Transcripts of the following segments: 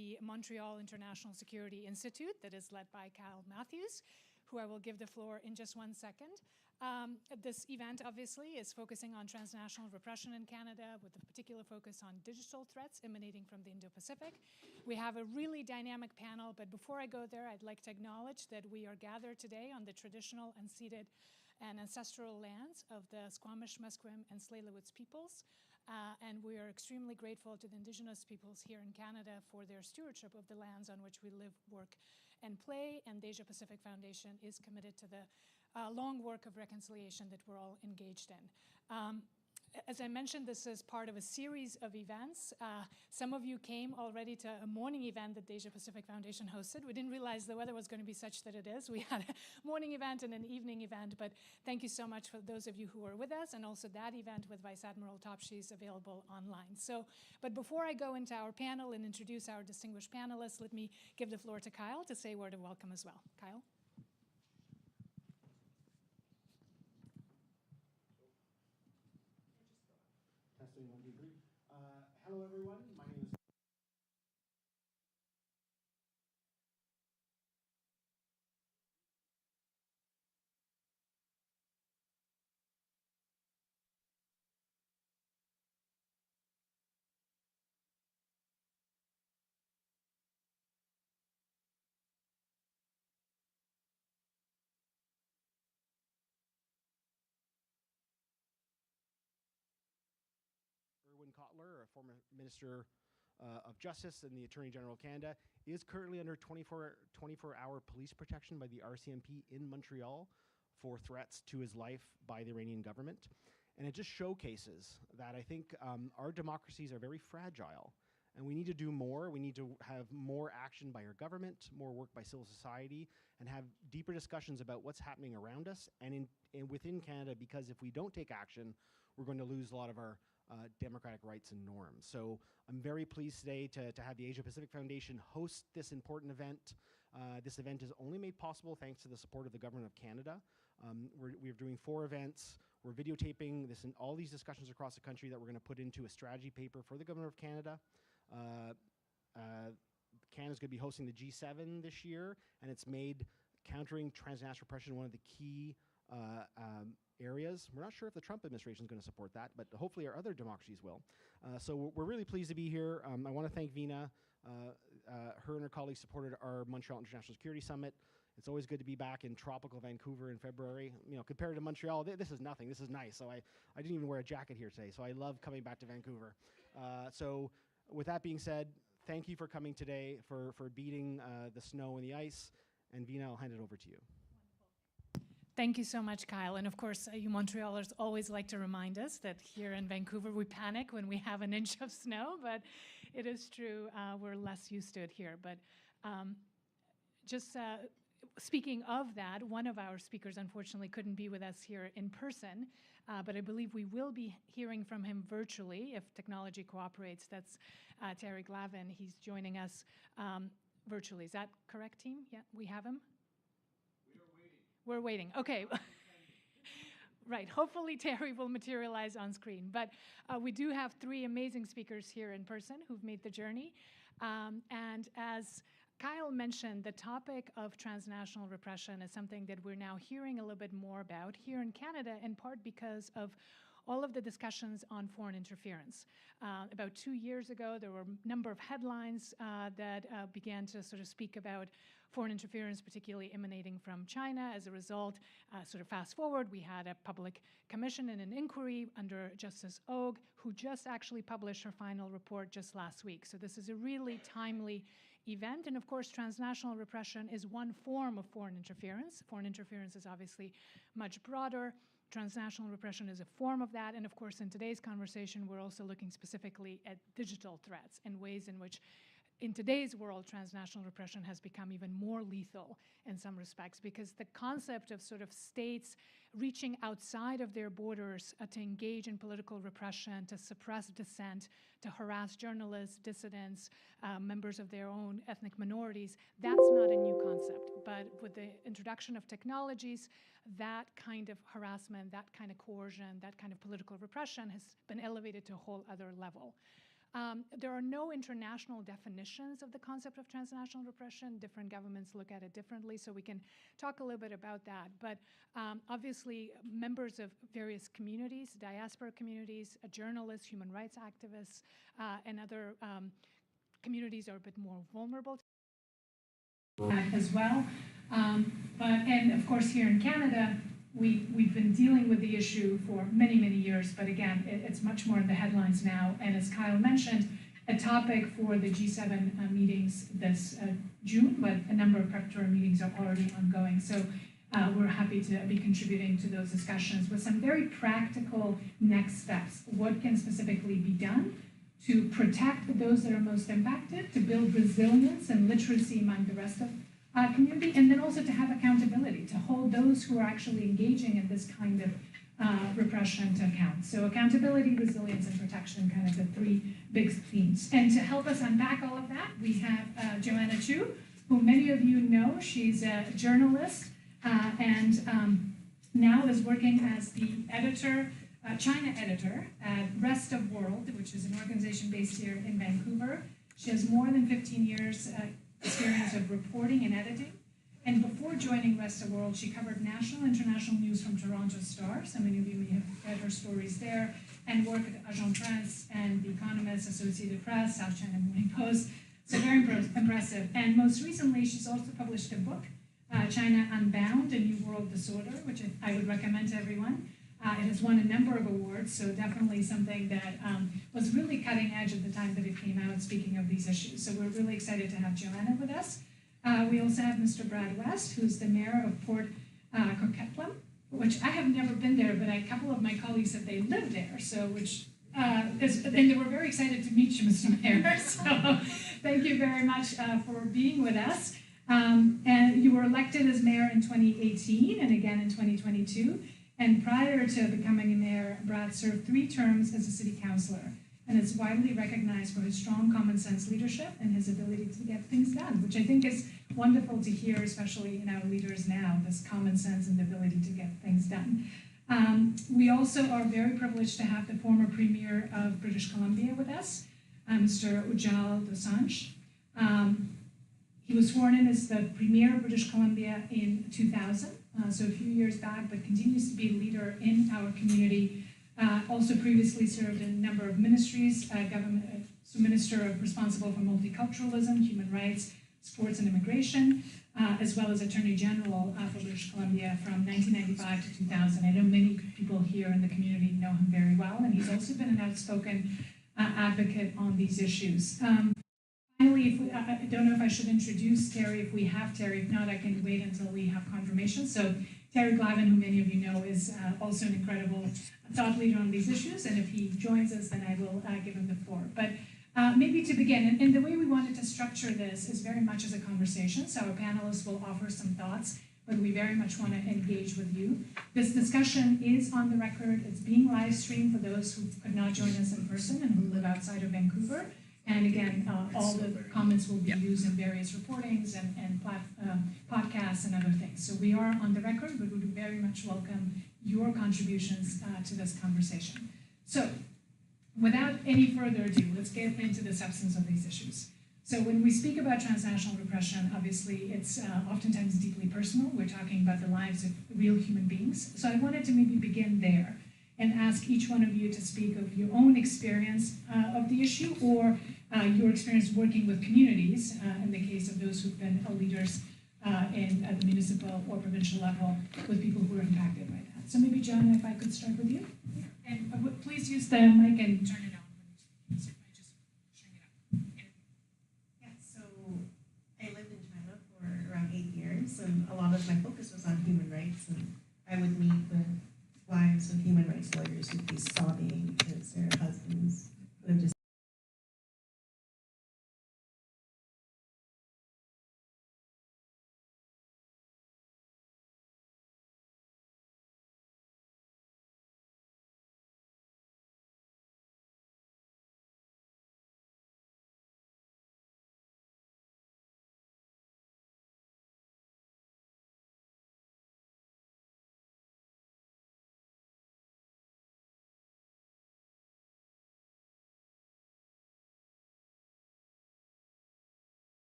the Montreal International Security Institute that is led by Kyle Matthews, who I will give the floor in just 1 second. This event obviously is focusing on transnational repression in Canada with a particular focus on digital threats emanating from the Indo-Pacific. We have a really dynamic panel, but before I go there, I'd like to acknowledge that we are gathered today on the traditional, unceded, and ancestral lands of the Squamish, Musqueam, and Tsleil-Waututh peoples. And we are extremely grateful to the Indigenous peoples here in Canada for their stewardship of the lands on which we live, work, and play. And the Asia-Pacific Foundation is committed to the long work of reconciliation that we're all engaged in. As I mentioned, this is part of a series of events. Some of you came already to a morning event that the Asia-Pacific Foundation hosted. We didn't realize the weather was going to be such that it is. We had a morning event and an evening event, but thank you so much for those of you who were with us, and also that event with Vice Admiral Topshee is available online. But before I go into our panel and introduce our distinguished panelists, let me give the floor to Kyle to say a word of welcome as well. Kyle? Testing 1, 2, 3. Hello, everyone. My name is Irwin Cotler, a former Minister of Justice and the Attorney General of Canada, is currently under 24-hour police protection by the RCMP in Montreal for threats to his life by the Iranian government. And it just showcases that I think our democracies are very fragile, and we need to do more. We need to have more action by our government, more work by civil society, and have deeper discussions about what's happening around us and within Canada, because if we don't take action, we're going to lose a lot of our democratic rights and norms. So I'm very pleased today to have the Asia-Pacific Foundation host this important event. This event is only made possible thanks to the support of the Government of Canada. We're doing 4 events. We're videotaping this and all these discussions across the country that we're going to put into a strategy paper for the Government of Canada. Canada's going to be hosting the G7 this year, and it's made countering transnational repression one of the key areas. We're not sure if the Trump administration is going to support that, but hopefully our other democracies will. So we're really pleased to be here. I want to thank Vina. Her and her colleagues supported our Montreal International Security Summit. It's always good to be back in tropical Vancouver in February. You know, compared to Montreal, this is nothing. This is nice. So I didn't even wear a jacket here today. So I love coming back to Vancouver. So with that being said, thank you for coming today, for beating the snow and the ice. And Vina, I'll hand it over to you. Thank you so much, Kyle. And of course, you Montrealers always like to remind us that here in Vancouver, we panic when we have an inch of snow, but it is true, we're less used to it here. But speaking of that, one of our speakers unfortunately couldn't be with us here in person, but I believe we will be hearing from him virtually if technology cooperates. That's Terry Glavin. He's joining us virtually. Is that correct, team? Yeah, we have him? We're waiting. Okay. Right. Hopefully Terry will materialize on screen. But we do have 3 amazing speakers here in person who've made the journey. And as Kyle mentioned, the topic of transnational repression is something that we're now hearing a little bit more about here in Canada, in part because of all of the discussions on foreign interference. About 2 years ago, there were a number of headlines that began to sort of speak about foreign interference, particularly emanating from China. As a result, sort of fast forward, we had a public commission and an inquiry under Justice Og, who just actually published her final report just last week. So this is a really timely event. And of course, transnational repression is one form of foreign interference. Foreign interference is obviously much broader. Transnational repression is a form of that. And of course, in today's conversation, we're also looking specifically at digital threats and ways in which in today's world, transnational repression has become even more lethal in some respects, because the concept of sort of states reaching outside of their borders to engage in political repression, to suppress dissent, to harass journalists, dissidents, members of their own ethnic minorities, that's not a new concept. But with the introduction of technologies, that kind of harassment, that kind of coercion, that kind of political repression has been elevated to a whole other level. There are no international definitions of the concept of transnational repression. Different governments look at it differently, so we can talk a little bit about that. But obviously, members of various communities, diaspora communities, journalists, human rights activists, and other communities are a bit more vulnerable to that as well. And of course, here in Canada, we've been dealing with the issue for many, many years, but again, it's much more in the headlines now. And as Kyle mentioned, a topic for the G7 meetings this June, but a number of preparatory meetings are already ongoing. So we're happy to be contributing to those discussions with some very practical next steps. What can specifically be done to protect those that are most impacted, to build resilience and literacy among the rest of community, and then also to have accountability, to hold those who are actually engaging in this kind of repression to account. So accountability, resilience, and protection, kind of the three big themes. And to help us unpack all of that, we have Joanna Chiu, who many of you know. She's a journalist and now is working as the editor, China editor at Rest of World, which is an organization based here in Vancouver. She has more than 15 years experience of reporting and editing. And before joining Rest of World, she covered national and international news from Toronto Star. Some of you may have read her stories there, and worked at Agence France and The Economist, Associated Press, South China Morning Post. So very impressive. And most recently, she's also published a book, China Unbound, A New World Disorder, which I would recommend to everyone. It has won a number of awards, so definitely something that was really cutting edge at the time that it came out, speaking of these issues. So we're really excited to have Joanna with us. We also have Mr. Brad West, who's the mayor of Port Coquitlam, which I have never been there, but a couple of my colleagues said they lived there, so and they were very excited to meet you, Mr. Mayor. So thank you very much for being with us. And you were elected as mayor in 2018 and again in 2022. And prior to becoming a mayor, Brad served 3 terms as a city councillor and is widely recognized for his strong common sense leadership and his ability to get things done, which I think is wonderful to hear, especially in our leaders now, this common sense and the ability to get things done. We also are very privileged to have the former Premier of British Columbia with us, Mr. Ujjal Dosanjh. He was sworn in as the Premier of British Columbia in 2000. So a few years back, but continues to be a leader in our community. Also previously served in a number of ministries, government, minister responsible for multiculturalism, human rights, sports and immigration, as well as Attorney General for British Columbia from 1995 to 2000. I know many people here in the community know him very well, and he's also been an outspoken advocate on these issues. Finally, I don't know if I should introduce Terry, if we have Terry. If not, I can wait until we have confirmation. So Terry Glavin, who many of you know, is also an incredible thought leader on these issues. And if he joins us, then I will give him the floor. But maybe to begin, and the way we wanted to structure this is very much as a conversation. So our panelists will offer some thoughts, but we very much want to engage with you. This discussion is on the record. It's being live streamed for those who could not join us in person and who live outside of Vancouver. And again, all the comments will be used in various reportings and podcasts and other things. So we are on the record, but we would very much welcome your contributions to this conversation. So without any further ado, let's get into the substance of these issues. So when we speak about transnational repression, obviously it's oftentimes deeply personal. We're talking about the lives of real human beings. So I wanted to maybe begin there and ask each one of you to speak of your own experience of the issue or your experience working with communities, in the case of those who've been leaders at the municipal or provincial level with people who are impacted by that. So maybe, Joanna, if I could start with you. And please use the mic and turn it on when you speak. So I just turn it up. Yeah, so I lived in China for around 8 years, and a lot of my focus was on human rights, and I would meet with wives of human rights lawyers who'd be sobbing because their husbands would have just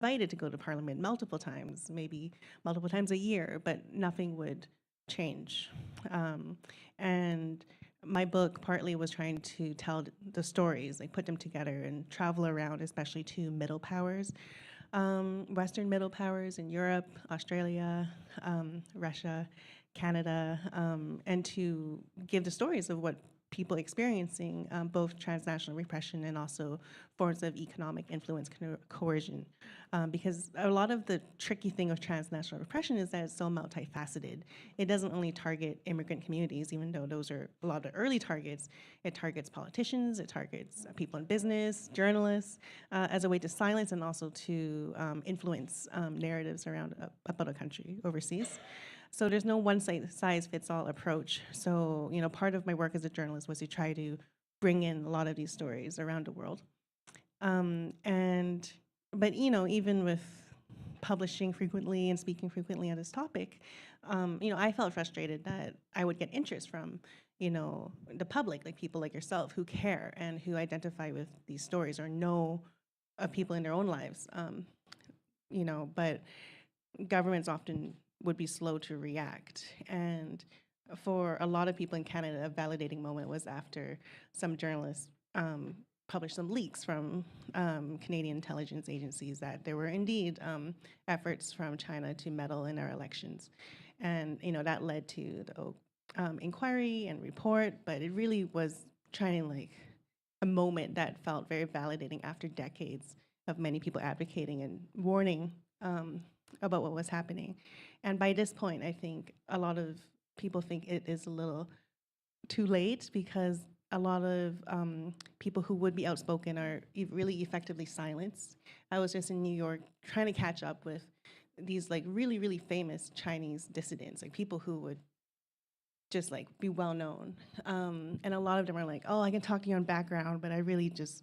invited to go to Parliament multiple times, maybe multiple times a year, but nothing would change. And my book partly was trying to tell the stories, like put them together and travel around, especially to middle powers, Western middle powers in Europe, Australia, Russia, Canada, and to give the stories of what people experiencing both transnational repression and also forms of economic influence coercion. Because a lot of the tricky thing of transnational repression is that it's so multifaceted. It doesn't only target immigrant communities, even though those are a lot of early targets. It targets politicians, it targets people in business, journalists, as a way to silence and also to influence narratives around about a country overseas. So there's no one-size-fits-all approach. So, you know, part of my work as a journalist was to try to bring in a lot of these stories around the world. But, you know, even with publishing frequently and speaking frequently on this topic, you know, I felt frustrated that I would get interest from, you know, the public, like people like yourself who care and who identify with these stories or know of people in their own lives, you know, but governments often would be slow to react. And for a lot of people in Canada, a validating moment was after some journalists published some leaks from Canadian intelligence agencies that there were indeed efforts from China to meddle in our elections. And you know that led to the inquiry and report, but it really was trying to like a moment that felt very validating after decades of many people advocating and warning about what was happening. And by this point, I think a lot of people think it is a little too late because a lot of people who would be outspoken are really effectively silenced. I was just in New York trying to catch up with these like really, really famous Chinese dissidents, like people who would just like be well known. And a lot of them are like, oh, I can talk to you on background, but I really just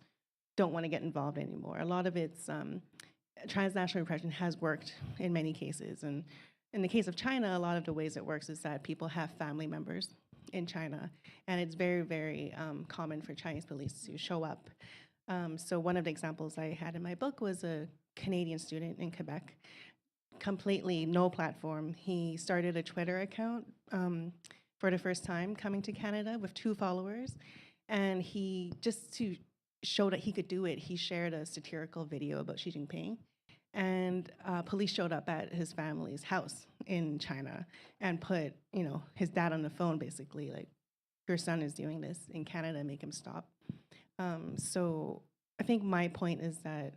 don't want to get involved anymore. A lot of it's transnational repression has worked in many cases. And in the case of China, a lot of the ways it works is that people have family members in China. And it's very, very common for Chinese police to show up. So one of the examples I had in my book was a Canadian student in Quebec, completely no platform. He started a Twitter account for the first time coming to Canada with 2 followers. And he, just to show that he could do it, he shared a satirical video about Xi Jinping. And police showed up at his family's house in China and put, you know, his dad on the phone, basically, like, your son is doing this in Canada, make him stop. So I think my point is that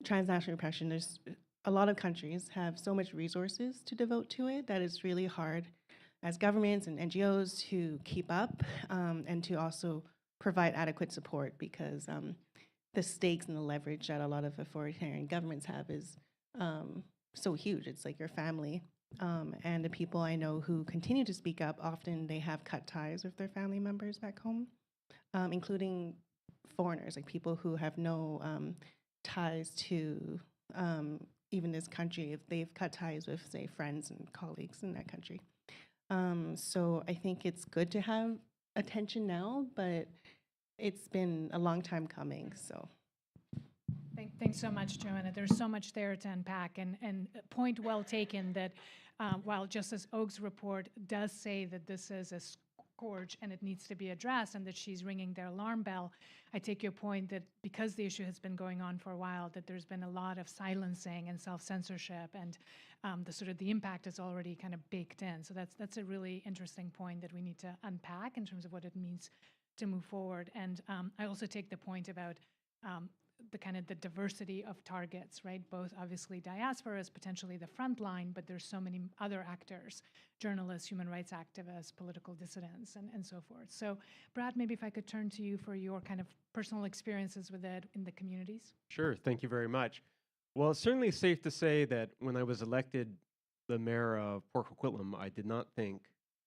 transnational repression, there's a lot of countries have so much resources to devote to it that it's really hard as governments and NGOs to keep up and to also provide adequate support because the stakes and the leverage that a lot of authoritarian governments have is so huge. It's like your family. And the people I know who continue to speak up, often they have cut ties with their family members back home, including foreigners, like people who have no ties to even this country, if they've cut ties with, say, friends and colleagues in that country. So I think it's good to have attention now, but it's been a long time coming, so. Thanks so much, Joanna. There's so much there to unpack, and point well taken that while Justice Oak's report does say that this is a scourge and it needs to be addressed and that she's ringing their alarm bell, I take your point that because the issue has been going on for a while, that there's been a lot of silencing and self-censorship, and the impact is already kind of baked in. So that's a really interesting point that we need to unpack in terms of what it means to move forward. And I also take the point about the diversity of targets, right? Both obviously diaspora is potentially the front line, but there's so many other actors, journalists, human rights activists, political dissidents, and so forth. So Brad, maybe if I could turn to you for your kind of personal experiences with it in the communities. Sure, thank you very much. Well, it's certainly safe to say that when I was elected the mayor of Port Coquitlam, I did not think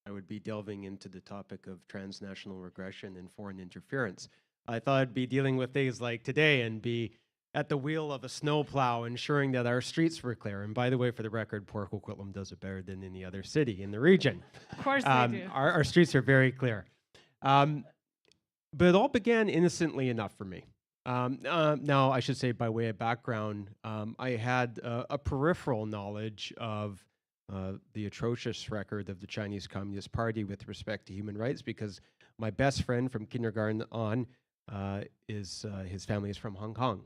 I would be delving into the topic of transnational regression and foreign interference. I thought I'd be dealing with things like today and be at the wheel of a snowplow ensuring that our streets were clear. And by the way, for the record, Port Coquitlam does it better than any other city in the region. Of course they do. Our streets are very clear. But it all began innocently enough for me. Now, I should say, by way of background, I had a peripheral knowledge of the atrocious record of the Chinese Communist Party with respect to human rights, because my best friend from kindergarten on is his family is from Hong Kong,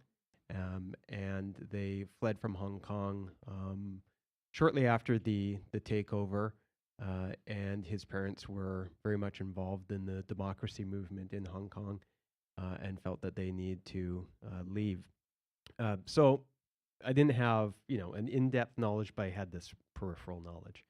and they fled from Hong Kong shortly after the takeover, and his parents were very much involved in the democracy movement in Hong Kong. And felt that they need to leave. So I didn't have, an in-depth knowledge, but I had this peripheral knowledge.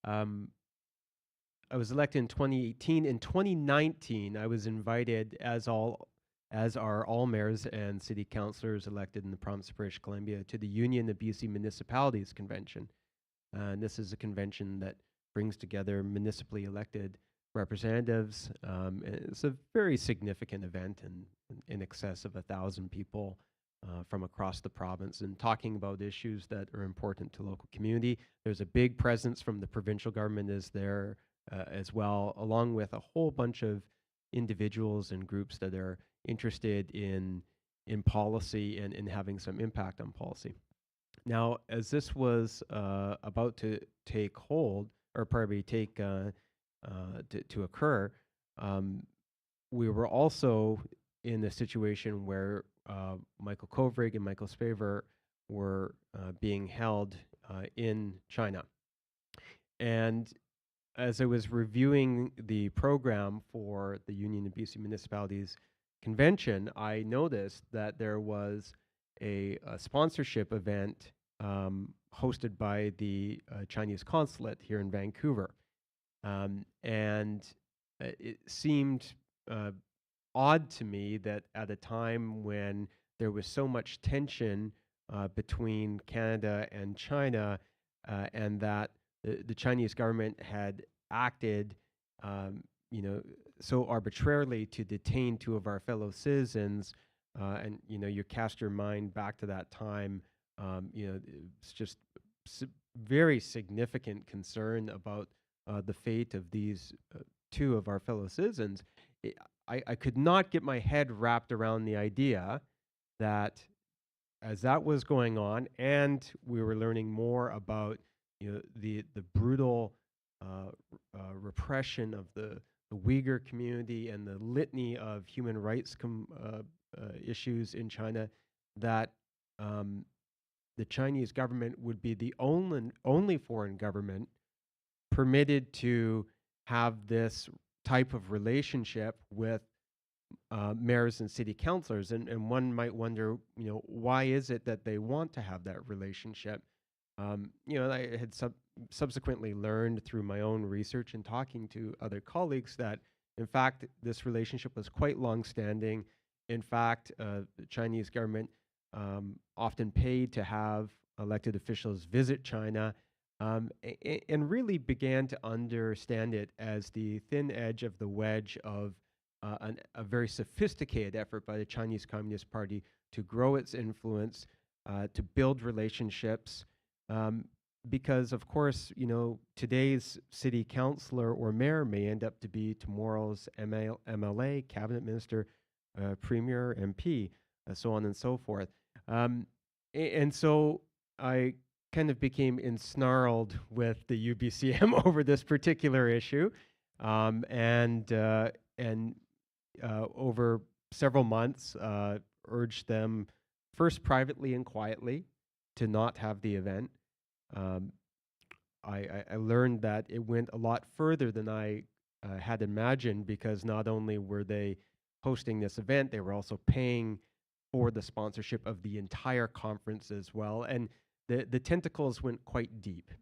I was elected in 2018. In 2019, I was invited, as are all mayors and city councillors elected in the province of British Columbia, to the Union of BC Municipalities Convention. And this is a convention that brings together municipally elected representatives. It's a very significant event, and in excess of 1,000 people from across the province, and talking about issues that are important to local community. There's a big presence from the provincial government is there as well, along with a whole bunch of individuals and groups that are interested in policy and in having some impact on policy. Now, as this was about to take hold, or probably take to occur, we were also in a situation where Michael Kovrig and Michael Spavor were being held in China. And as I was reviewing the program for the Union of BC Municipalities Convention, I noticed that there was a sponsorship event hosted by the Chinese consulate here in Vancouver. And it seemed odd to me that at a time when there was so much tension between Canada and China, and that the Chinese government had acted, so arbitrarily to detain two of our fellow citizens, and you cast your mind back to that time, it's just very significant concern about the fate of these two of our fellow citizens. I could not get my head wrapped around the idea that as that was going on, and we were learning more about the brutal repression of the Uyghur community and the litany of human rights issues in China, that the Chinese government would be the only foreign government permitted to have this type of relationship with mayors and city councilors. And one might wonder, why is it that they want to have that relationship? I had subsequently learned through my own research and talking to other colleagues that, in fact, this relationship was quite long-standing. In fact, the Chinese government often paid to have elected officials visit China, and really began to understand it as the thin edge of the wedge of a very sophisticated effort by the Chinese Communist Party to grow its influence, to build relationships, because, of course, today's city councillor or mayor may end up to be tomorrow's MLA, cabinet minister, premier, MP, so on and so forth. And so I kind of became ensnarled with the UBCM over this particular issue, and over several months urged them, first privately and quietly, to not have the event. I learned that it went a lot further than I had imagined, because not only were they hosting this event, they were also paying for the sponsorship of the entire conference as well. And the tentacles went quite deep.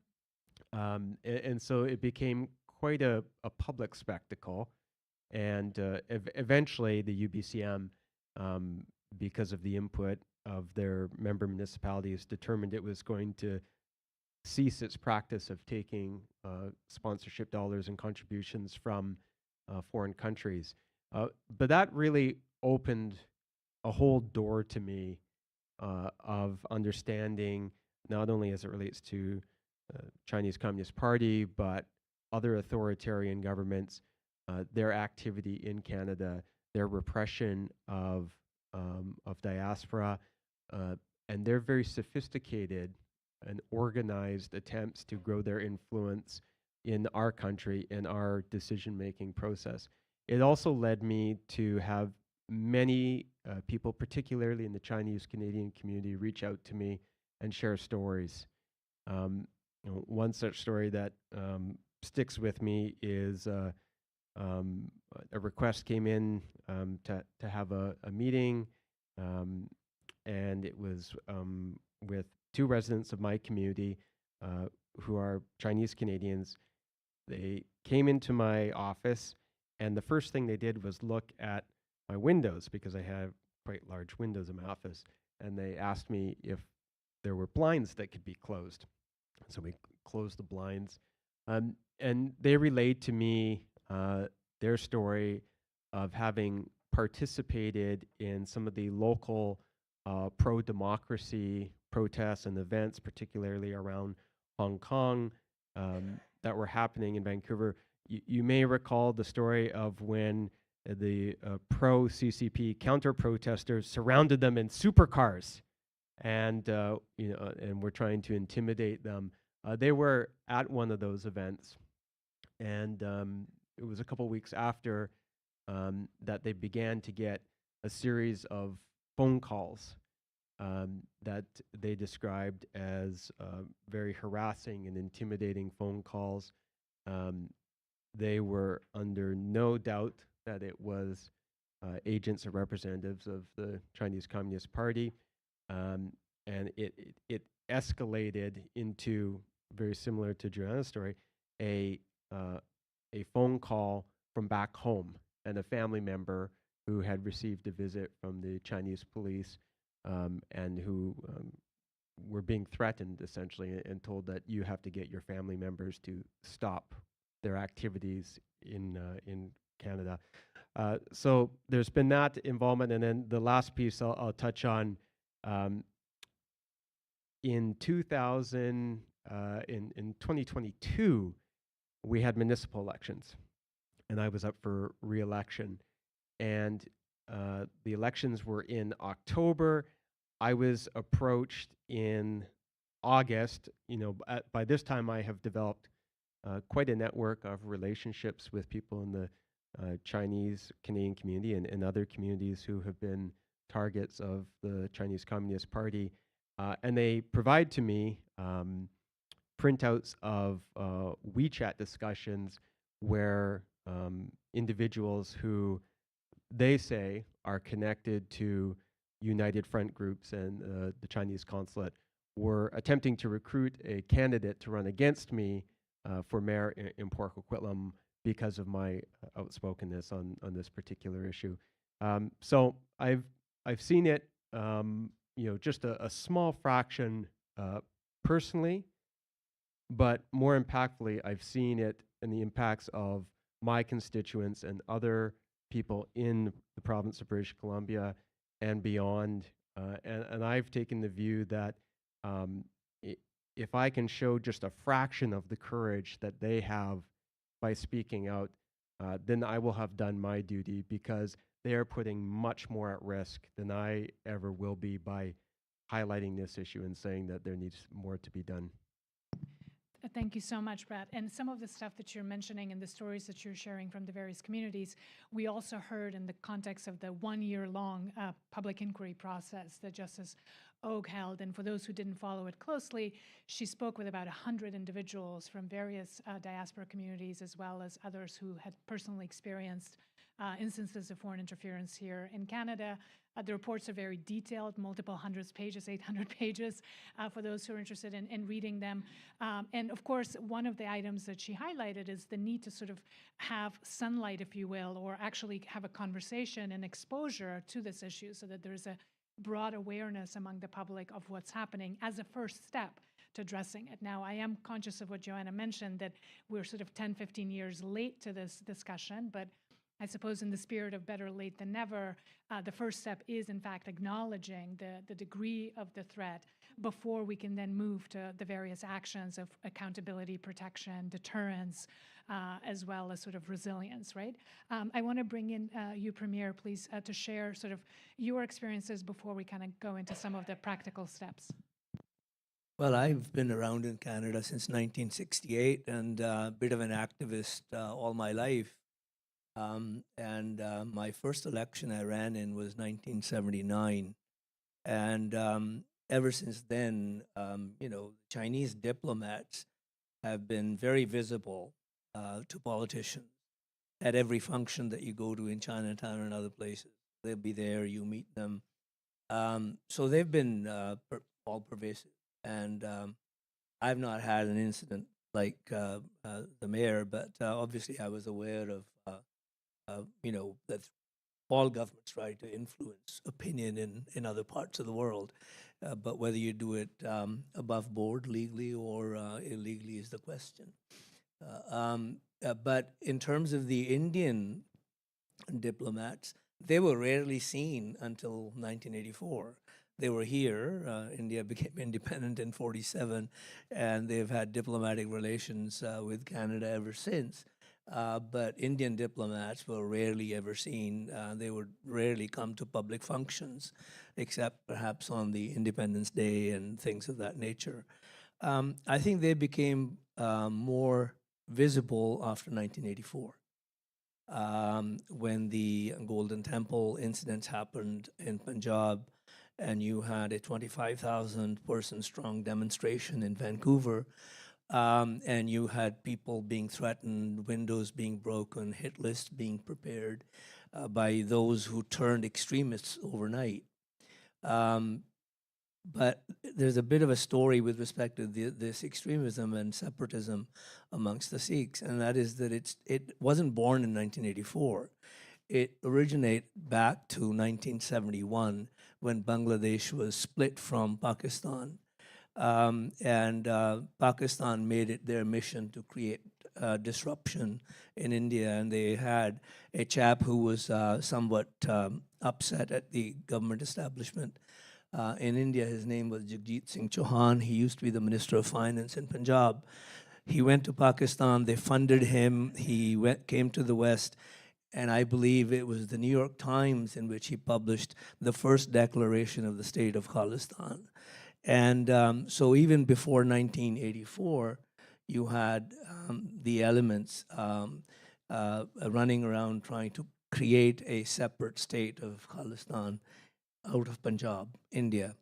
And so it became quite a public spectacle. And eventually the UBCM, because of the input of their member municipalities, determined it was going to cease its practice of taking sponsorship dollars and contributions from foreign countries. But that really opened a whole door to me of understanding, not only as it relates to Chinese Communist Party, but other authoritarian governments, their activity in Canada, their repression of of diaspora, and they're very sophisticated and organized attempts to grow their influence in our country, in our decision-making process. It also led me to have many people, particularly in the Chinese Canadian community, reach out to me and share stories. One such story that sticks with me is a request came in to have a meeting, and it was with two residents of my community who are Chinese Canadians. They came into my office, and the first thing they did was look at my windows, because I have quite large windows in my office, and they asked me if there were blinds that could be closed. So we closed the blinds, and they relayed to me their story of having participated in some of the local pro-democracy protests and events, particularly around Hong Kong, that were happening in Vancouver. You may recall the story of when the pro-CCP counter-protesters surrounded them in supercars, and and were trying to intimidate them. They were at one of those events, and it was a couple weeks after that they began to get a series of phone calls that they described as very harassing and intimidating phone calls. They were under no doubt that it was agents or representatives of the Chinese Communist Party, and it escalated into, very similar to Joanna's story, a phone call from back home, and a family member who had received a visit from the Chinese police, and who were being threatened essentially, and told that you have to get your family members to stop their activities in Canada. So there's been that involvement, and then the last piece I'll touch on. In 2022, we had municipal elections, and I was up for re-election. And the elections were in October. I was approached in August. By this time, I have developed quite a network of relationships with people in the Chinese Canadian community and other communities who have been targets of the Chinese Communist Party. And they provide to me printouts of WeChat discussions where individuals who they say are connected to United Front groups and the Chinese consulate were attempting to recruit a candidate to run against me for mayor in Port Coquitlam because of my outspokenness on this particular issue. So I've seen it, just a small fraction personally, but more impactfully, I've seen it in the impacts of my constituents and other people in the province of British Columbia and beyond. And I've taken the view that if I can show just a fraction of the courage that they have by speaking out, then I will have done my duty, because they are putting much more at risk than I ever will be by highlighting this issue and saying that there needs more to be done. Thank you so much, Brad. And some of the stuff that you're mentioning and the stories that you're sharing from the various communities, we also heard in the context of the 1-year-long public inquiry process that Justice Oak held. And for those who didn't follow it closely, she spoke with about 100 individuals from various diaspora communities, as well as others who had personally experienced instances of foreign interference here in Canada. The reports are very detailed, multiple hundreds pages, 800 pages, for those who are interested in reading them. And of course, one of the items that she highlighted is the need to sort of have sunlight, if you will, or actually have a conversation and exposure to this issue, so that there's a broad awareness among the public of what's happening as a first step to addressing it. Now, I am conscious of what Joanna mentioned, that we're sort of 10, 15 years late to this discussion, but I suppose in the spirit of better late than never, the first step is, in fact, acknowledging the degree of the threat before we can then move to the various actions of accountability, protection, deterrence, as well as sort of resilience, right? I want to bring in you, Premier, please, to share sort of your experiences before we kind of go into some of the practical steps. Well, I've been around in Canada since 1968 and a bit of an activist all my life. My first election I ran in was 1979. And ever since then, Chinese diplomats have been very visible to politicians at every function that you go to in Chinatown and other places. They'll be there, you meet them. So they've been all pervasive. And I've not had an incident like the mayor, but obviously I was aware of, that all governments try to influence opinion in other parts of the world. But whether you do it above board legally or illegally is the question. But in terms of the Indian diplomats, they were rarely seen until 1984. They were here. India became independent in 47, and they've had diplomatic relations with Canada ever since. But Indian diplomats were rarely ever seen. They would rarely come to public functions, except perhaps on the Independence Day and things of that nature. I think they became more visible after 1984. When the Golden Temple incidents happened in Punjab, and you had a 25,000 person strong demonstration in Vancouver, and you had people being threatened, windows being broken, hit lists being prepared by those who turned extremists overnight. But there's a bit of a story with respect to this extremism and separatism amongst the Sikhs, and that is that it wasn't born in 1984. It originated back to 1971 when Bangladesh was split from Pakistan. Pakistan made it their mission to create disruption in India, and they had a chap who was somewhat upset at the government establishment in India. His name was Jagjit Singh Chauhan. He used to be the Minister of Finance in Punjab. He went to Pakistan. They funded him. He came to the West. And I believe it was the New York Times in which he published the first declaration of the state of Khalistan. And so even before 1984, you had the elements running around trying to create a separate state of Khalistan out of Punjab, India.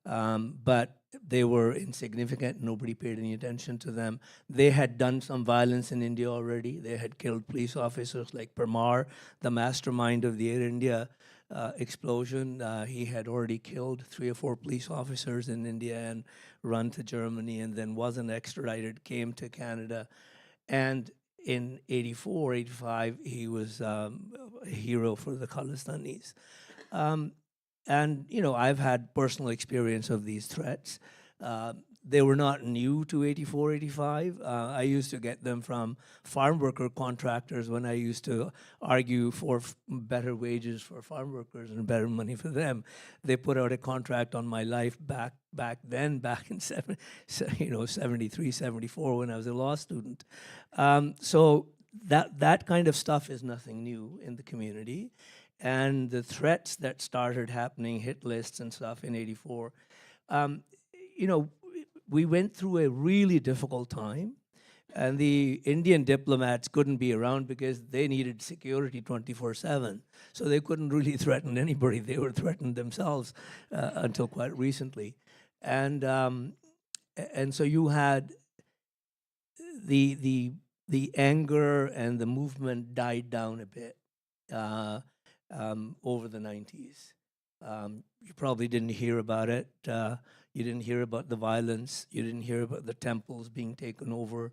But they were insignificant. Nobody paid any attention to them. They had done some violence in India already. They had killed police officers like Parmar, the mastermind of the Air India explosion. He had already killed 3 or 4 police officers in India and run to Germany, and then wasn't extradited, came to Canada. And in 84, 85, he was a hero for the Khalistanis. And, I've had personal experience of these threats. They were not new to 84, 85. I used to get them from farm worker contractors when I used to argue for better wages for farm workers and better money for them. They put out a contract on my life back in 73, 74 when I was a law student. So that kind of stuff is nothing new in the community. And the threats that started happening, hit lists and stuff in 84, we went through a really difficult time. And the Indian diplomats couldn't be around because they needed security 24/7. So they couldn't really threaten anybody. They were threatened themselves until quite recently. And so you had the anger and the movement died down a bit. Over the 90s. You probably didn't hear about it. You didn't hear about the violence. You didn't hear about the temples being taken over.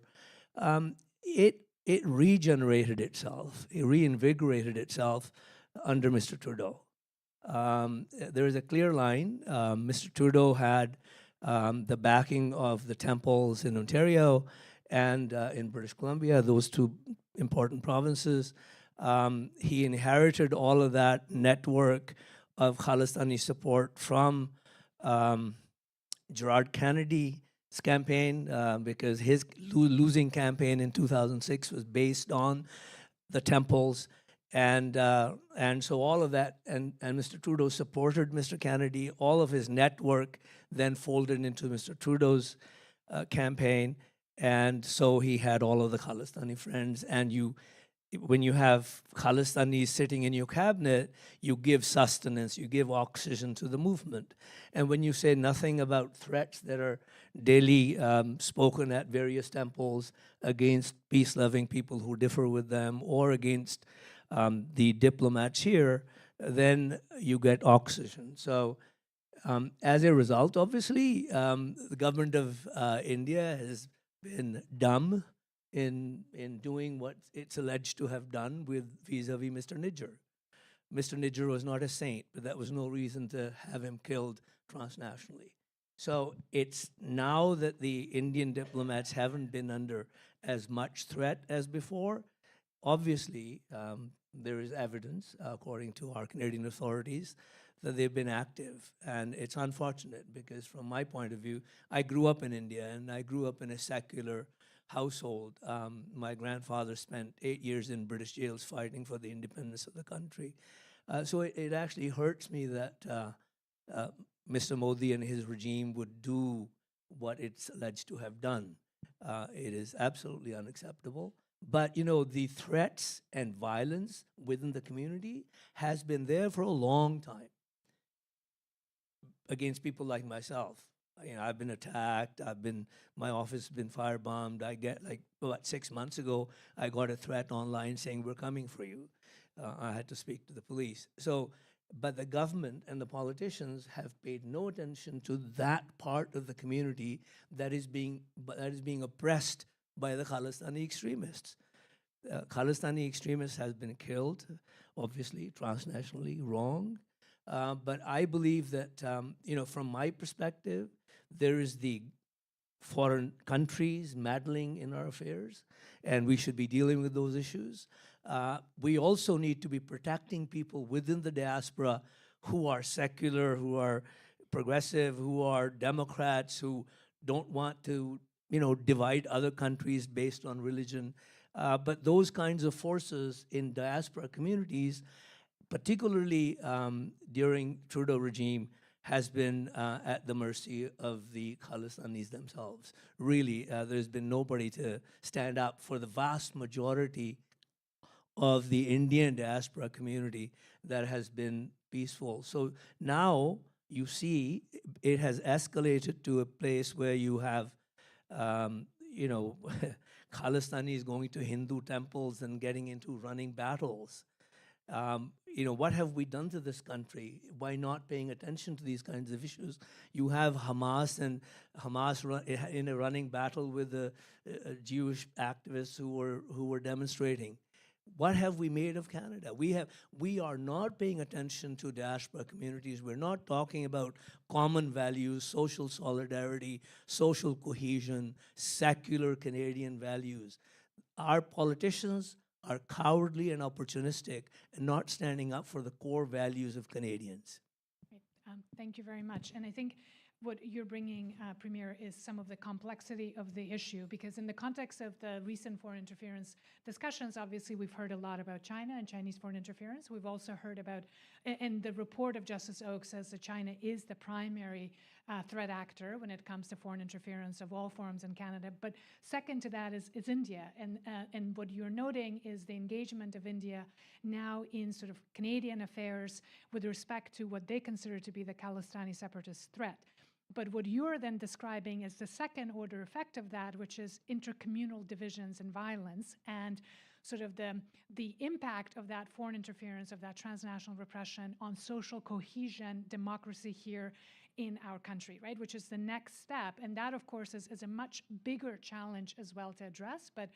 It regenerated itself. It reinvigorated itself under Mr. Trudeau. There is a clear line. Mr. Trudeau had the backing of the temples in Ontario and in British Columbia, those 2 important provinces. He inherited all of that network of Khalistani support from Gerard Kennedy, campaign because his losing campaign in 2006 was based on the temples. And so all of that, and Mr. Trudeau supported Mr. Kennedy. All of his network then folded into Mr. Trudeau's campaign. And so he had all of the Khalistani friends. And when you have Khalistanis sitting in your cabinet, you give sustenance, you give oxygen to the movement. And when you say nothing about threats that are daily spoken at various temples against peace-loving people who differ with them, or against the diplomats here, then you get oxygen. So as a result, obviously, the government of India has been dumb in doing what it's alleged to have done with vis-a-vis Mr. Nijjar. Mr. Nijjar was not a saint, but that was no reason to have him killed transnationally. So it's now that the Indian diplomats haven't been under as much threat as before. Obviously, there is evidence, according to our Canadian authorities, that they've been active. And it's unfortunate because from my point of view, I grew up in India and I grew up in a secular household. My grandfather spent 8 years in British jails fighting for the independence of the country. So it actually hurts me that Mr. Modi and his regime would do what it's alleged to have done. It is absolutely unacceptable. But, you know, the threats and violence within the community has been there for a long time against people like myself. You know, I've been attacked. My office has been firebombed. I get, like, about 6 months ago, I got a threat online saying, we're coming for you. I had to speak to the police. So, but the government and the politicians have paid no attention to that part of the community that is being oppressed by the Khalistani extremists. Khalistani extremists has been killed, obviously, transnationally, wrong. But I believe that, you know, from my perspective, there is the foreign countries meddling in our affairs, and we should be dealing with those issues. We also need to be protecting people within the diaspora who are secular, who are progressive, who are Democrats, who don't want to, you know, divide other countries based on religion. But those kinds of forces in diaspora communities, particularly during Trudeau regime, has been at the mercy of the Khalistanis themselves. Really, there's been nobody to stand up for the vast majority of the Indian diaspora community that has been peaceful. So now you see it has escalated to a place where you have, you know, Khalistanis going to Hindu temples and getting into running battles. You know, what have we done to this country by not paying attention to these kinds of issues? You have Hamas in a running battle with the Jewish activists who were demonstrating. What have we made of Canada? We are not paying attention to diaspora communities. We're not talking about common values, social solidarity, social cohesion, secular Canadian values. Our politicians are cowardly and opportunistic and not standing up for the core values of Canadians. Right. Thank you very much. And I think what you're bringing, Premier, is some of the complexity of the issue, because in the context of the recent foreign interference discussions, obviously we've heard a lot about China and Chinese foreign interference. We've also heard about, and the report of Justice Oak says that China is the primary threat actor when it comes to foreign interference of all forms in Canada. But second to that is India. And what you're noting is the engagement of India now in sort of Canadian affairs with respect to what they consider to be the Khalistani separatist threat. But what you're then describing is the second order effect of that, which is intercommunal divisions and violence, and sort of the impact of that foreign interference, of that transnational repression on social cohesion, democracy here in our country, right? Which is the next step. And that, of course, is a much bigger challenge as well to address, but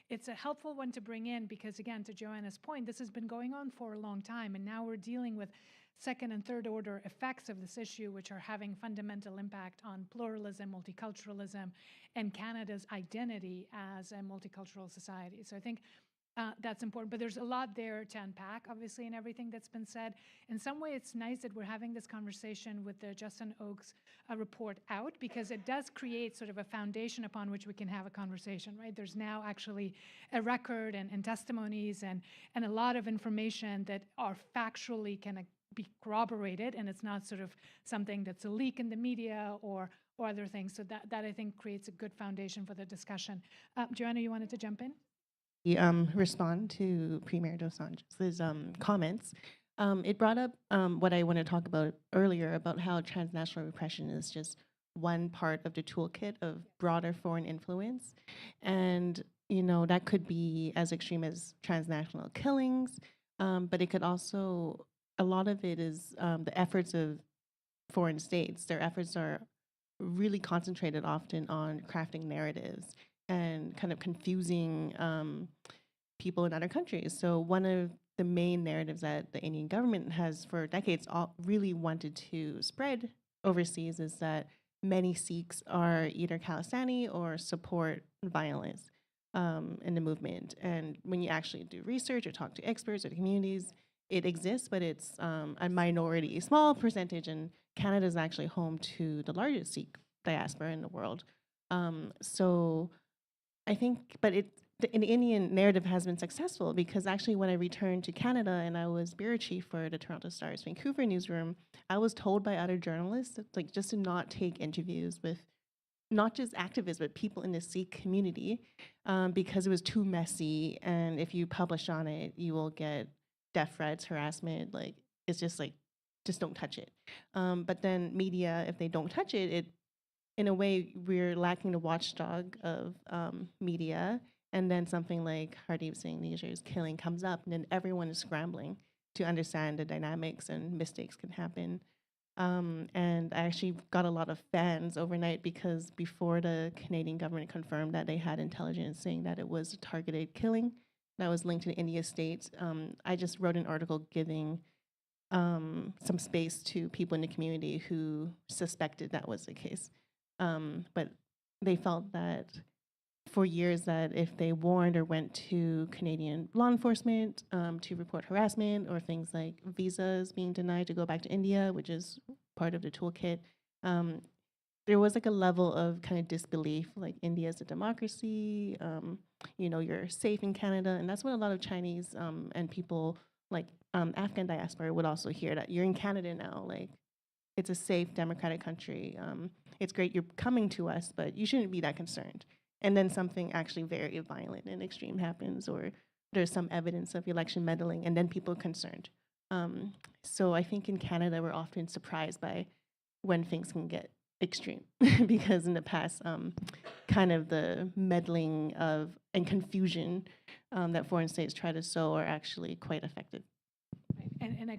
it's a helpful one to bring in because, again, to Joanna's point, this has been going on for a long time, and now we're dealing with second and third order effects of this issue, which are having fundamental impact on pluralism, multiculturalism, and Canada's identity as a multicultural society. So I think that's important. But there's a lot there to unpack, obviously, in everything that's been said. In some way, it's nice that we're having this conversation with the Justin Oakes report out, because it does create sort of a foundation upon which we can have a conversation, right? There's now actually a record and testimonies and a lot of information that are factually can be corroborated, and it's not sort of something that's a leak in the media or other things. So that I think creates a good foundation for the discussion. Joanna, you wanted to jump in? Respond to Premier Dosanjh's comments. It brought up what I want to talk about earlier about how transnational repression is just one part of the toolkit of broader foreign influence. And, you know, that could be as extreme as transnational killings, but it could also, a lot of it is the efforts of foreign states. Their efforts are really concentrated often on crafting narratives and kind of confusing people in other countries. So one of the main narratives that the Indian government has for decades really wanted to spread overseas is that many Sikhs are either Khalistani or support violence in the movement. And when you actually do research or talk to experts or the communities, it exists, but it's a minority, a small percentage, and Canada is actually home to the largest Sikh diaspora in the world. So I think, but the Indian narrative has been successful, because actually when I returned to Canada and I was bureau chief for the Toronto Star's Vancouver newsroom, I was told by other journalists that, like, just to not take interviews with not just activists, but people in the Sikh community, because it was too messy, and if you publish on it, you will get death threats, harassment. Like, it's just like, just don't touch it. But then media, if they don't touch it, in a way, we're lacking the watchdog of media. And then something like Hardeep Singh Nijjar's killing comes up, and then everyone is scrambling to understand the dynamics, and mistakes can happen. And I actually got a lot of fans overnight, because before the Canadian government confirmed that they had intelligence saying that it was a targeted killing that was linked to the India state, I just wrote an article giving some space to people in the community who suspected that was the case. But they felt that for years that if they warned or went to Canadian law enforcement to report harassment or things like visas being denied to go back to India, which is part of the toolkit, there was like a level of kind of disbelief, like India is a democracy, you know, you're safe in Canada. And that's what a lot of Chinese and people like Afghan diaspora would also hear, that you're in Canada now, like it's a safe democratic country. It's great you're coming to us, but you shouldn't be that concerned. And then something actually very violent and extreme happens, or there's some evidence of election meddling, and then people are concerned. So I think in Canada, we're often surprised by when things can get extreme, because in the past, kind of the meddling of and confusion that foreign states try to sow are actually quite effective. Right. And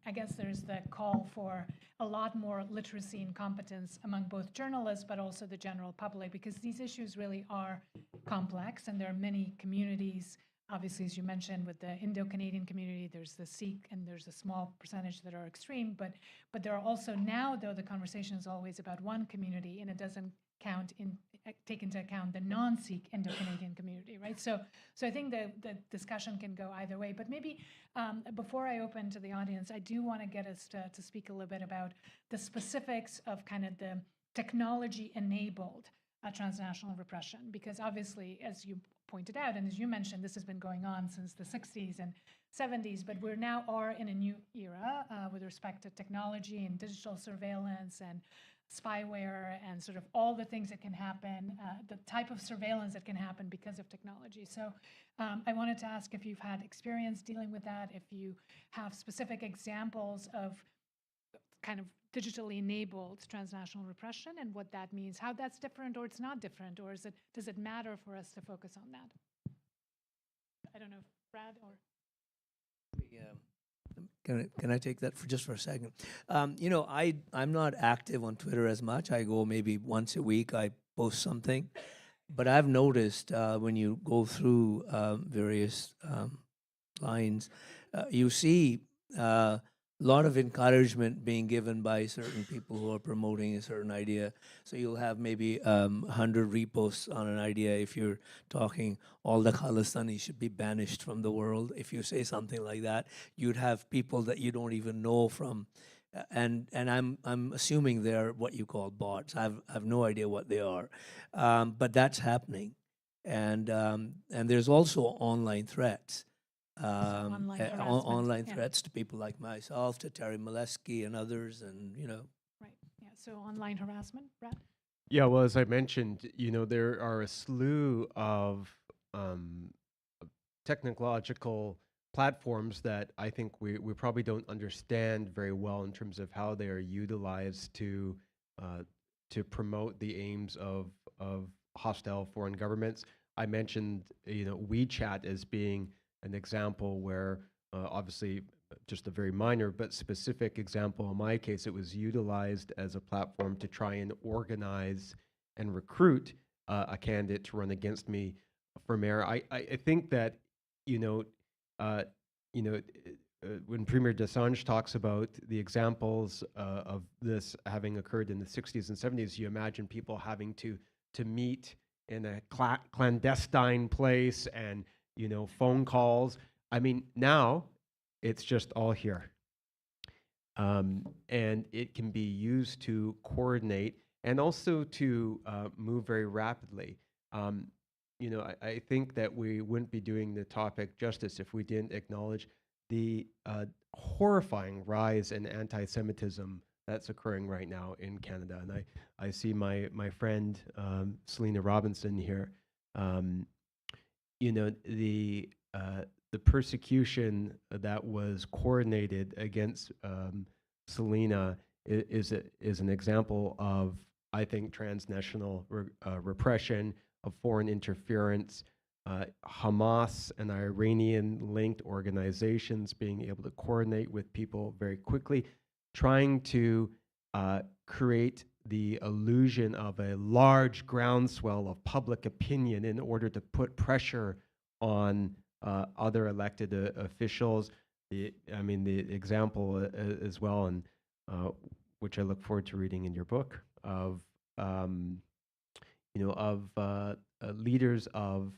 I guess there's the call for a lot more literacy and competence among both journalists, but also the general public, because these issues really are complex, and there are many communities. Obviously, as you mentioned, with the Indo-Canadian community, there's the Sikh, and there's a small percentage that are extreme. But there are also now, though, the conversation is always about one community, and it doesn't take into account the non-Sikh Indo-Canadian community, right? So I think the discussion can go either way. But maybe before I open to the audience, I do want to get us to speak a little bit about the specifics of kind of the technology-enabled transnational repression, because obviously, as you pointed out, and as you mentioned, this has been going on since the 60s and 70s, but we're now in a new era with respect to technology and digital surveillance and spyware and sort of all the things that can happen, the type of surveillance that can happen because of technology. So I wanted to ask if you've had experience dealing with that, if you have specific examples of kind of digitally enabled transnational repression and what that means, how that's different or it's not different, or does it matter for us to focus on that? I don't know, Brad or... Can I take that for a second? You know, I'm not active on Twitter as much. I go maybe once a week, I post something. But I've noticed when you go through various lines, you see lot of encouragement being given by certain people who are promoting a certain idea. So you'll have maybe 100 reposts on an idea. If you're talking all the Khalistani should be banished from the world, if you say something like that, you'd have people that you don't even know from. And I'm assuming they're what you call bots. I've no idea what they are, but that's happening, and there's also online threats. Online harassment, Online yeah. threats to people like myself, to Terry Molesky and others, and Right. Yeah. So online harassment, Brad? Yeah, well, as I mentioned, there are a slew of technological platforms that I think we probably don't understand very well in terms of how they are utilized to promote the aims of hostile foreign governments. I mentioned WeChat as being an example where obviously just a very minor but specific example. In my case, it was utilized as a platform to try and organize and recruit a candidate to run against me for mayor. I think that when Premier Dosanjh talks about the examples of this having occurred in the 60s and 70s, you imagine people having to meet in a clandestine place and phone calls. I mean, now it's just all here. And it can be used to coordinate and also to move very rapidly. I think that we wouldn't be doing the topic justice if we didn't acknowledge the horrifying rise in anti-Semitism that's occurring right now in Canada. And I see my friend Selena Robinson here. The persecution that was coordinated against Selena is an example of, I think, transnational repression, of foreign interference, Hamas and Iranian-linked organizations being able to coordinate with people very quickly, trying to create the illusion of a large groundswell of public opinion in order to put pressure on other elected officials. The example as well, and which I look forward to reading in your book, of leaders of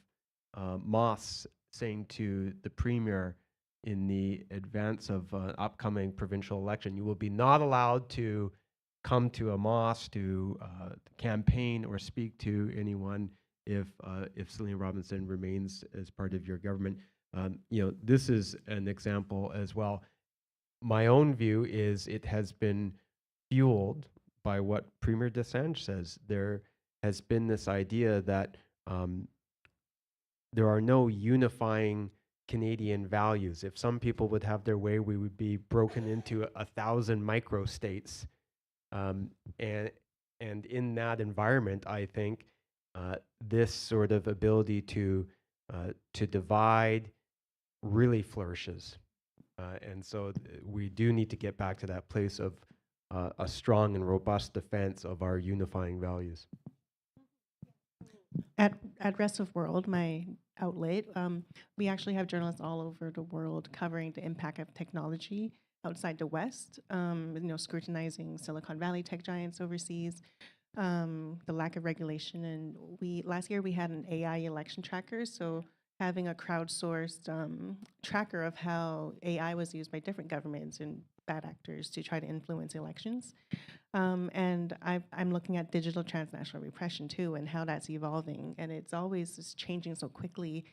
mosques saying to the premier in the advance of an upcoming provincial election, you will be not allowed to come to a mosque to campaign or speak to anyone if Selena Robinson remains as part of your government. This is an example as well. My own view is it has been fueled by what Premier Dosanjh says. There has been this idea that there are no unifying Canadian values. If some people would have their way, we would be broken into 1,000 microstates. And in that environment, I think this sort of ability to divide really flourishes. And so we do need to get back to that place of a strong and robust defense of our unifying values. At Rest of World, my outlet, we actually have journalists all over the world covering the impact of technology outside the West, scrutinizing Silicon Valley tech giants overseas, the lack of regulation. And last year we had an AI election tracker, so having a crowdsourced tracker of how AI was used by different governments and bad actors to try to influence elections. And I'm looking at digital transnational repression too, and how that's evolving. And it's always just changing so quickly.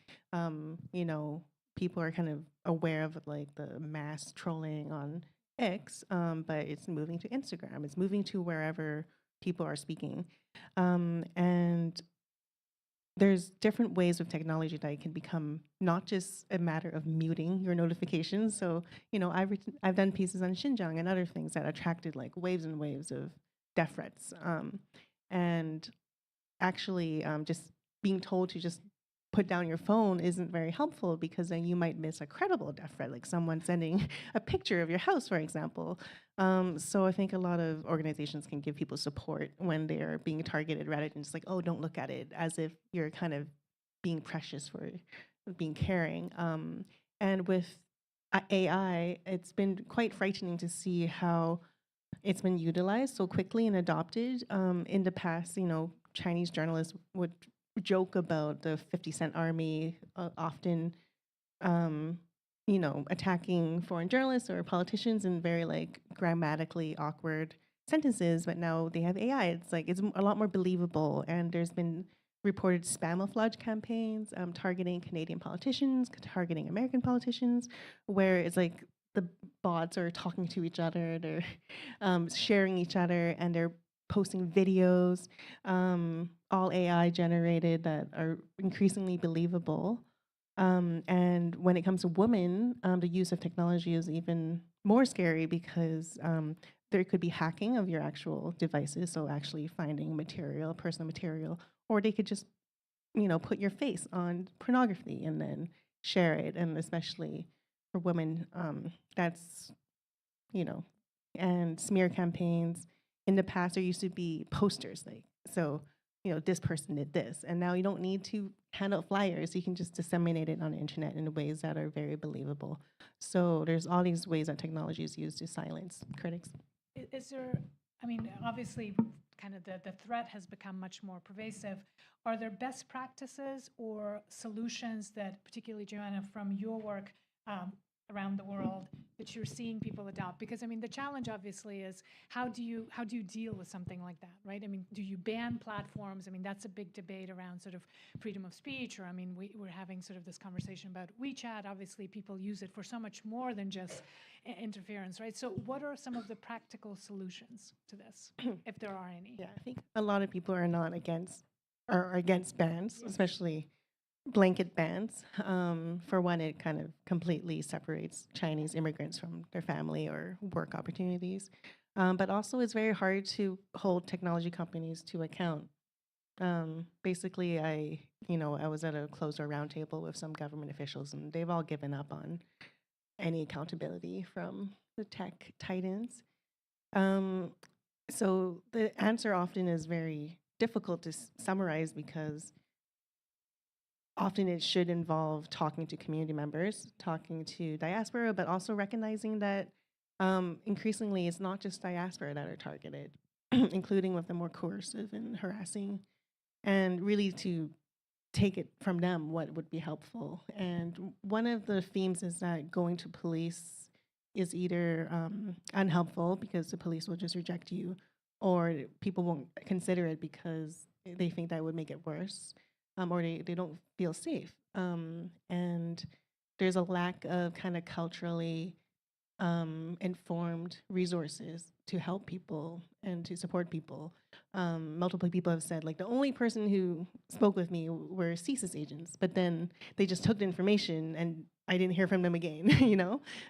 People are kind of aware of like the mass trolling on X, but it's moving to Instagram. It's moving to wherever people are speaking. And there's different ways of technology that it can become not just a matter of muting your notifications. So, I've done pieces on Xinjiang and other things that attracted like waves and waves of death threats. And actually, just being told to just put down your phone isn't very helpful, because then you might miss a credible death threat, like someone sending a picture of your house, for example. So I think a lot of organizations can give people support when they're being targeted, rather than just like, oh, don't look at it, as if you're kind of being precious for being caring. And with AI, it's been quite frightening to see how it's been utilized so quickly and adopted. In the past, Chinese journalists would joke about the 50-cent army, often, attacking foreign journalists or politicians in very like grammatically awkward sentences. But now they have AI. It's like it's a lot more believable. And there's been reported spamouflage campaigns targeting Canadian politicians, targeting American politicians, where it's like the bots are talking to each other, they're sharing each other, and they're posting videos, all AI generated that are increasingly believable. And when it comes to women, the use of technology is even more scary because there could be hacking of your actual devices, so actually finding material, personal material, or they could just, put your face on pornography and then share it. And especially for women, that's, and smear campaigns. In the past, there used to be posters like, so, this person did this. And now you don't need to hand out flyers. You can just disseminate it on the internet in ways that are very believable. So there's all these ways that technology is used to silence critics. Is there, obviously, kind of the threat has become much more pervasive. Are there best practices or solutions that, particularly Joanna, from your work around the world, that you're seeing people adopt? Because the challenge obviously is how do you deal with something like that, right? Do you ban platforms? That's a big debate around sort of freedom of speech, or we're having sort of this conversation about WeChat. Obviously, people use it for so much more than just interference, right? So what are some of the practical solutions to this, if there are any? Yeah, I think a lot of people are not against bans, especially blanket bans. For one, it kind of completely separates Chinese immigrants from their family or work opportunities. But also, it's very hard to hold technology companies to account. Basically, I was at a closed-door roundtable with some government officials, and they've all given up on any accountability from the tech titans. So the answer often is very difficult to summarize because often it should involve talking to community members, talking to diaspora, but also recognizing that increasingly it's not just diaspora that are targeted, including with the more coercive and harassing, and really to take it from them what would be helpful. And one of the themes is that going to police is either unhelpful because the police will just reject you, or people won't consider it because they think that would make it worse. Or they don't feel safe. And there's a lack of kind of culturally informed resources to help people and to support people. Multiple people have said, like, the only person who spoke with me were CSIS agents, but then they just took the information and I didn't hear from them again,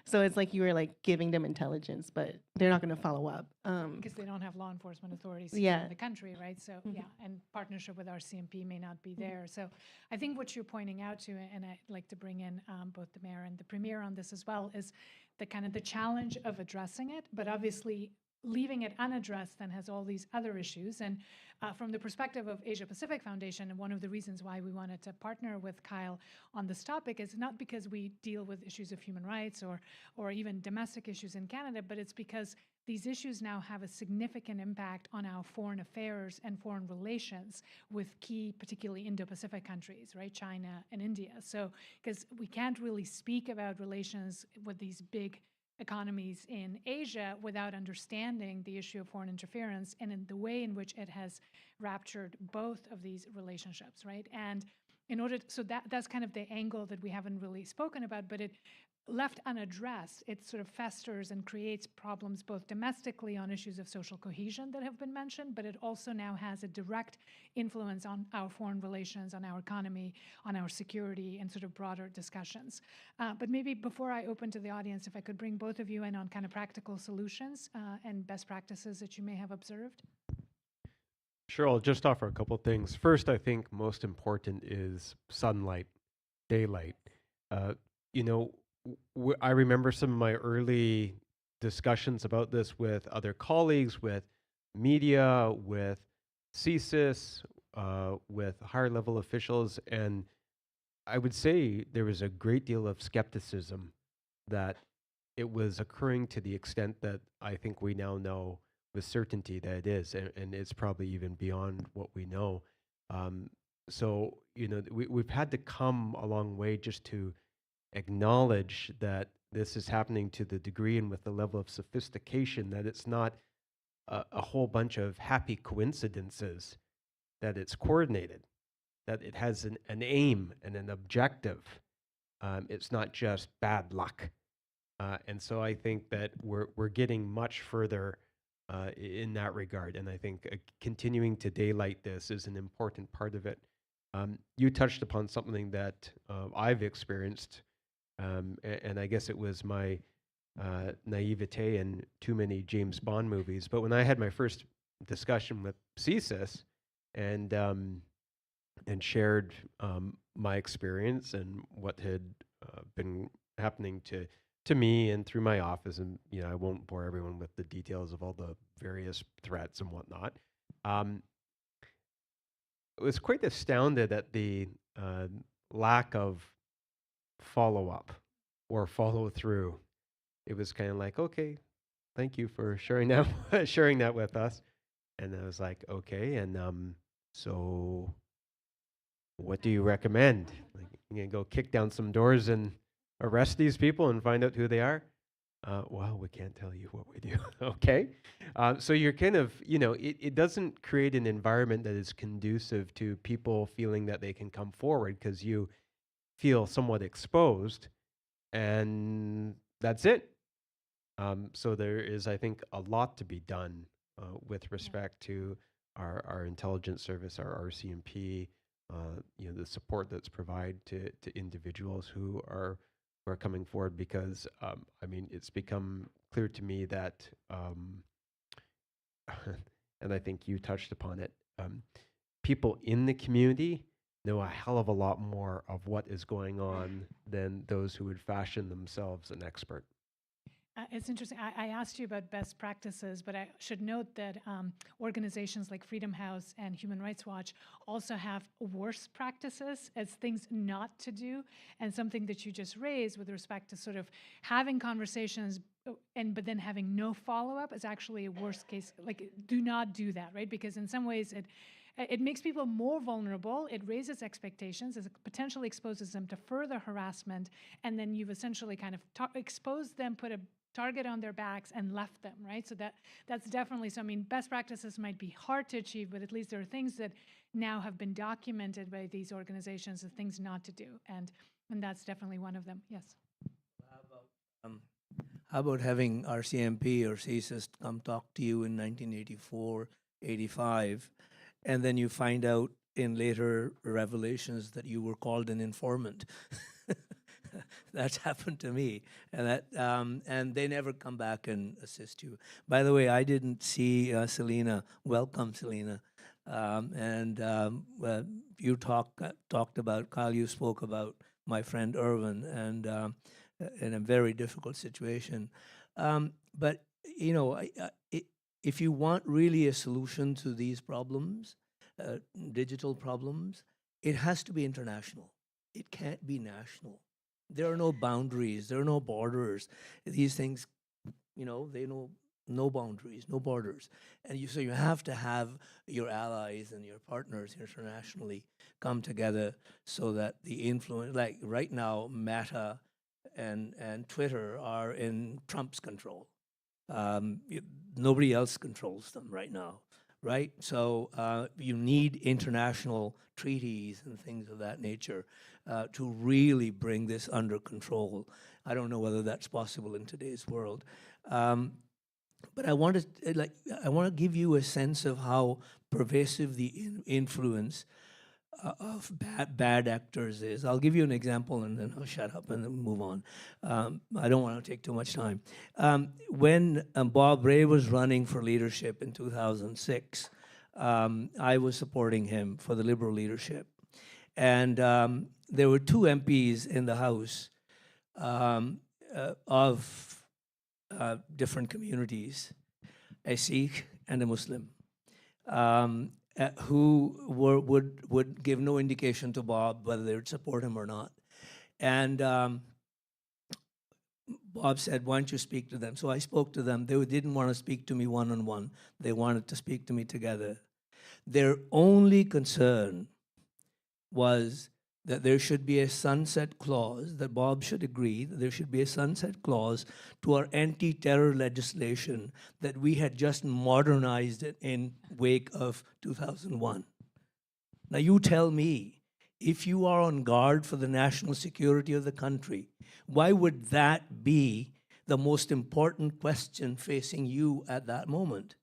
So it's like you were like giving them intelligence, but they're not going to follow up. Because they don't have law enforcement authorities Yeah. in the country, right? So and partnership with our CMP may not be there. So I think what you're pointing out to, and I'd like to bring in both the mayor and the premier on this as well, is the kind of the challenge of addressing it, but obviously leaving it unaddressed then has all these other issues. And from the perspective of Asia-Pacific Foundation, and one of the reasons why we wanted to partner with Kyle on this topic is not because we deal with issues of human rights or even domestic issues in Canada, but it's because these issues now have a significant impact on our foreign affairs and foreign relations with key, particularly Indo-Pacific countries, right? China and India. So, because we can't really speak about relations with these big economies in Asia without understanding the issue of foreign interference and in the way in which it has raptured both of these relationships, right? And in order so that's kind of the angle that we haven't really spoken about, but it left unaddressed, it sort of festers and creates problems both domestically on issues of social cohesion that have been mentioned, but it also now has a direct influence on our foreign relations, on our economy, on our security, and sort of broader discussions. But maybe before I open to the audience, if I could bring both of you in on kind of practical solutions and best practices that you may have observed. Sure, I'll just offer a couple things. First, I think most important is sunlight, daylight. I remember some of my early discussions about this with other colleagues, with media, with CSIS, with higher level officials, and I would say there was a great deal of skepticism that it was occurring to the extent that I think we now know with certainty that it is, and it's probably even beyond what we know. So, we've had to come a long way just to acknowledge that this is happening to the degree and with the level of sophistication that it's not a whole bunch of happy coincidences, that it's coordinated, that it has an aim and an objective. It's not just bad luck. And so I think that we're getting much further in that regard. And I think continuing to daylight this is an important part of it. You touched upon something that I've experienced, and I guess it was my naivete and too many James Bond movies. But when I had my first discussion with CSIS and shared my experience and what had been happening to me and through my office, and I won't bore everyone with the details of all the various threats and whatnot. I was quite astounded at the lack of follow-up or follow-through. It was kind of like, okay, thank you for sharing that sharing that with us. And I was like, okay, and so what do you recommend? Like, you gonna go kick down some doors and arrest these people and find out who they are? Well, we can't tell you what we do. Okay. So you're kind of, it doesn't create an environment that is conducive to people feeling that they can come forward because you feel somewhat exposed, and that's it. So there is, I think, a lot to be done with respect to our intelligence service, our RCMP, the support that's provided to individuals who are coming forward, because it's become clear to me that, and I think you touched upon it, people in the community know a hell of a lot more of what is going on than those who would fashion themselves an expert. It's interesting. I asked you about best practices, but I should note that organizations like Freedom House and Human Rights Watch also have worse practices as things not to do. And something that you just raised with respect to sort of having conversations but then having no follow-up is actually a worst case. Like, do not do that, right? Because in some ways it makes people more vulnerable. It raises expectations. It potentially exposes them to further harassment. And then you've essentially kind of exposed them, put a target on their backs, and left them, right? So that's definitely, so I mean, best practices might be hard to achieve, but at least there are things that now have been documented by these organizations as things not to do. And that's definitely one of them, yes. How about having RCMP or CSIS come talk to you in 1984, 85, and then you find out in later revelations that you were called an informant? That's happened to me, and they never come back and assist you. By the way, I didn't see Selena. Welcome, Selena. You talked about, Kyle, you spoke about my friend Irvin, and in a very difficult situation. But if you want really a solution to these problems, digital problems, it has to be international. It can't be national. There are no boundaries. There are no borders. These things, they know no boundaries, no borders. And so you have to have your allies and your partners internationally come together so that the influence, like right now, Meta and Twitter are in Trump's control. Nobody else controls them right now, right? So you need international treaties and things of that nature to really bring this under control. I don't know whether that's possible in today's world. But I want to give you a sense of how pervasive the influence of bad actors is. I'll give you an example, and then I'll shut up and then move on. I don't want to take too much time. When Bob Rae was running for leadership in 2006, I was supporting him for the Liberal leadership. And there were two MPs in the House of different communities, a Sikh and a Muslim, who would give no indication to Bob whether they would support him or not. And Bob said, why don't you speak to them? So I spoke to them. They didn't want to speak to me one-on-one. They wanted to speak to me together. Their only concern was that there should be a sunset clause, that Bob should agree that there should be a sunset clause to our anti-terror legislation that we had just modernized it in wake of 2001. Now you tell me, if you are on guard for the national security of the country, why would that be the most important question facing you at that moment?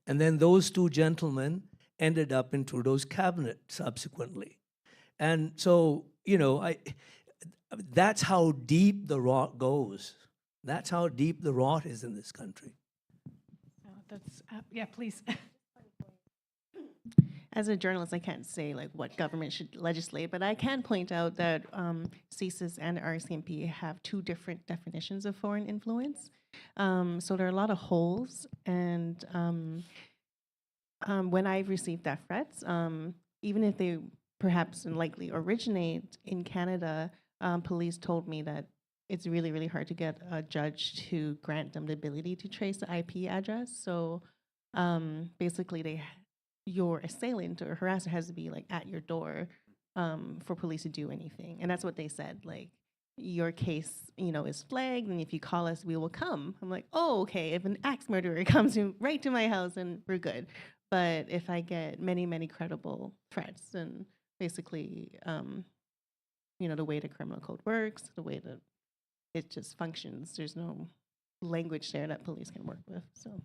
And then those two gentlemen ended up in Trudeau's cabinet subsequently. And so, you know, that's how deep the rot goes. That's how deep the rot is in this country. Yeah, please. As a journalist, I can't say like what government should legislate, but I can point out that CSIS and RCMP have two different definitions of foreign influence. So there are a lot of holes, and when I've received death threats, even if they perhaps and likely originate in Canada, police told me that it's really, really hard to get a judge to grant them the ability to trace the IP address. So basically, your assailant or harasser has to be like at your door for police to do anything. And that's what they said, like, your case, is flagged, and if you call us, we will come. I'm like, oh, okay, if an axe murderer comes right to my house, then we're good. But if I get many, many credible threats, then basically, the way the criminal code works, the way that it just functions, there's no language there that police can work with, so.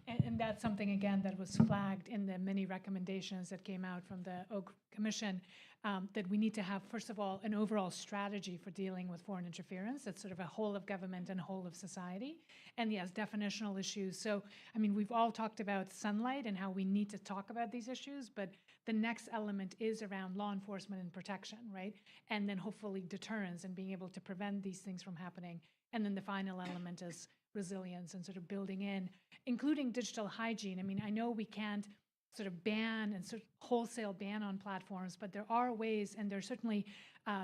And that's something, again, that was flagged in the many recommendations that came out from the Oak Commission, that we need to have, first of all, an overall strategy for dealing with foreign interference. That's sort of a whole of government and whole of society. And yes, definitional issues. So, I mean, we've all talked about sunlight and how we need to talk about these issues, but the next element is around law enforcement and protection, right? And then hopefully deterrence and being able to prevent these things from happening. And then the final element is resilience and sort of building in, including digital hygiene. I mean, I know we can't sort of ban and sort of wholesale ban on platforms, but there are ways, and there are certainly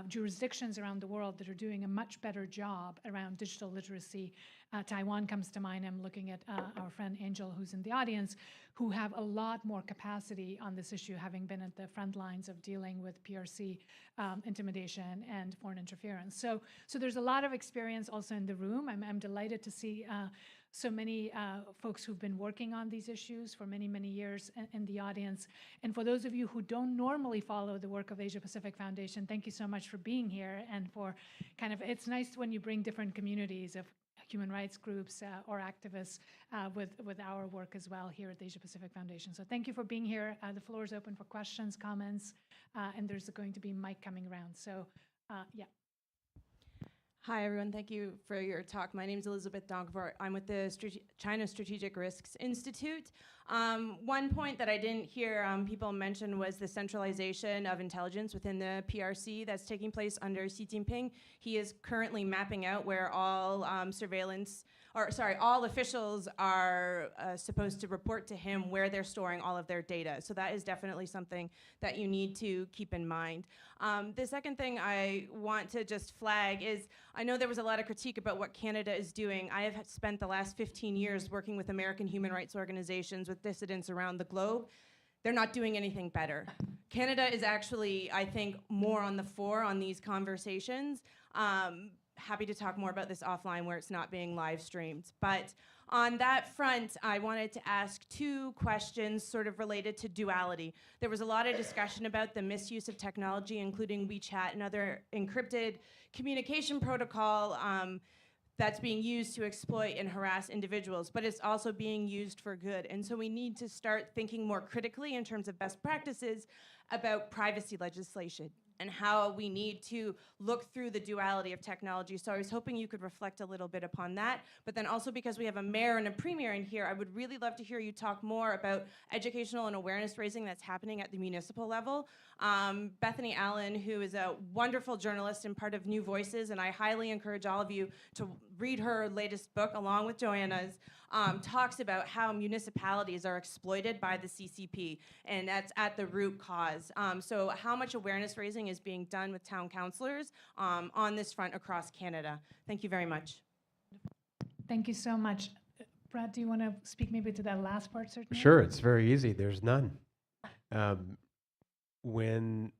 jurisdictions around the world that are doing a much better job around digital literacy. Taiwan comes to mind. I'm looking at our friend Angel, who's in the audience, who have a lot more capacity on this issue, having been at the front lines of dealing with PRC intimidation and foreign interference. So there's a lot of experience also in the room. I'm delighted to see so many folks who've been working on these issues for many, many years in the audience. And for those of you who don't normally follow the work of Asia-Pacific Foundation, thank you so much for being here and for it's nice when you bring different communities of human rights groups or activists with our work as well here at the Asia-Pacific Foundation. So thank you for being here. The floor is open for questions, comments, and there's going to be a mic coming around. So yeah. Hi, everyone. Thank you for your talk. My name is Elizabeth Donkvort. I'm with the China Strategic Risks Institute. One point that I didn't hear people mention was the centralization of intelligence within the PRC that's taking place under Xi Jinping. He is currently mapping out where all all officials are supposed to report to him where they're storing all of their data. So that is definitely something that you need to keep in mind. The second thing I want to just flag is, I know there was a lot of critique about what Canada is doing. I have spent the last 15 years working with American human rights organizations, with dissidents around the globe. They're not doing anything better. Canada is actually, I think, more on the fore on these conversations. Happy to talk more about this offline where it's not being live streamed. But on that front, I wanted to ask two questions sort of related to duality. There was a lot of discussion about the misuse of technology, including WeChat and other encrypted communication protocol that's being used to exploit and harass individuals, but it's also being used for good. And so we need to start thinking more critically in terms of best practices about privacy legislation and how we need to look through the duality of technology. So I was hoping you could reflect a little bit upon that. But then also, because we have a mayor and a premier in here, I would really love to hear you talk more about educational and awareness raising that's happening at the municipal level. Bethany Allen, who is a wonderful journalist and part of New Voices, and I highly encourage all of you to read her latest book along with Joanna's, talks about how municipalities are exploited by the CCP, and that's at the root cause. So how much awareness raising is being done with town councillors on this front across Canada? Thank you very much. Thank you so much. Brad, do you want to speak maybe to that last part, certainly? Sure, it's very easy. There's none. When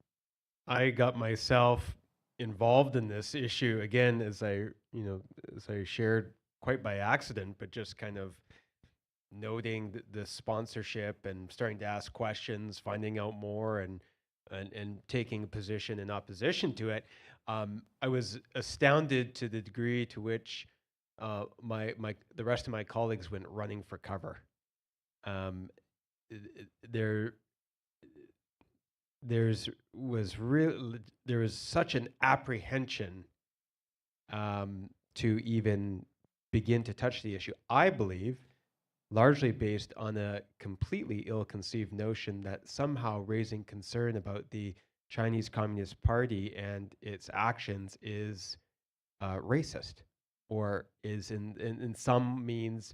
I got myself involved in this issue, again, as I shared quite by accident, but just kind of noting the sponsorship and starting to ask questions, finding out more, and taking a position in opposition to it, I was astounded to the degree to which the rest of my colleagues went running for cover. There was such an apprehension to even begin to touch the issue. I believe, largely based on a completely ill-conceived notion that somehow raising concern about the Chinese Communist Party and its actions is racist, or is in some means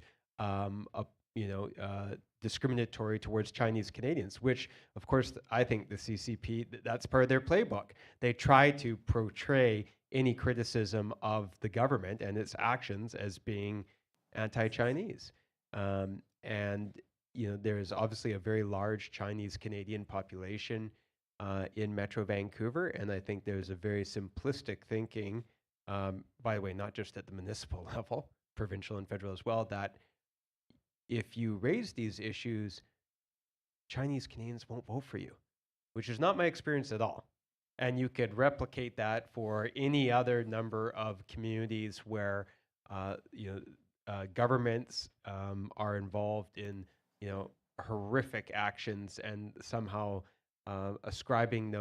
discriminatory towards Chinese Canadians, which, of course, I think the CCP, that's part of their playbook. They try to portray any criticism of the government and its actions as being anti-Chinese. And there is obviously a very large Chinese Canadian population in Metro Vancouver, and I think there's a very simplistic thinking, by the way, not just at the municipal level, provincial and federal as well, that if you raise these issues, Chinese Canadians won't vote for you, which is not my experience at all. And you could replicate that for any other number of communities where governments are involved in horrific actions and somehow ascribing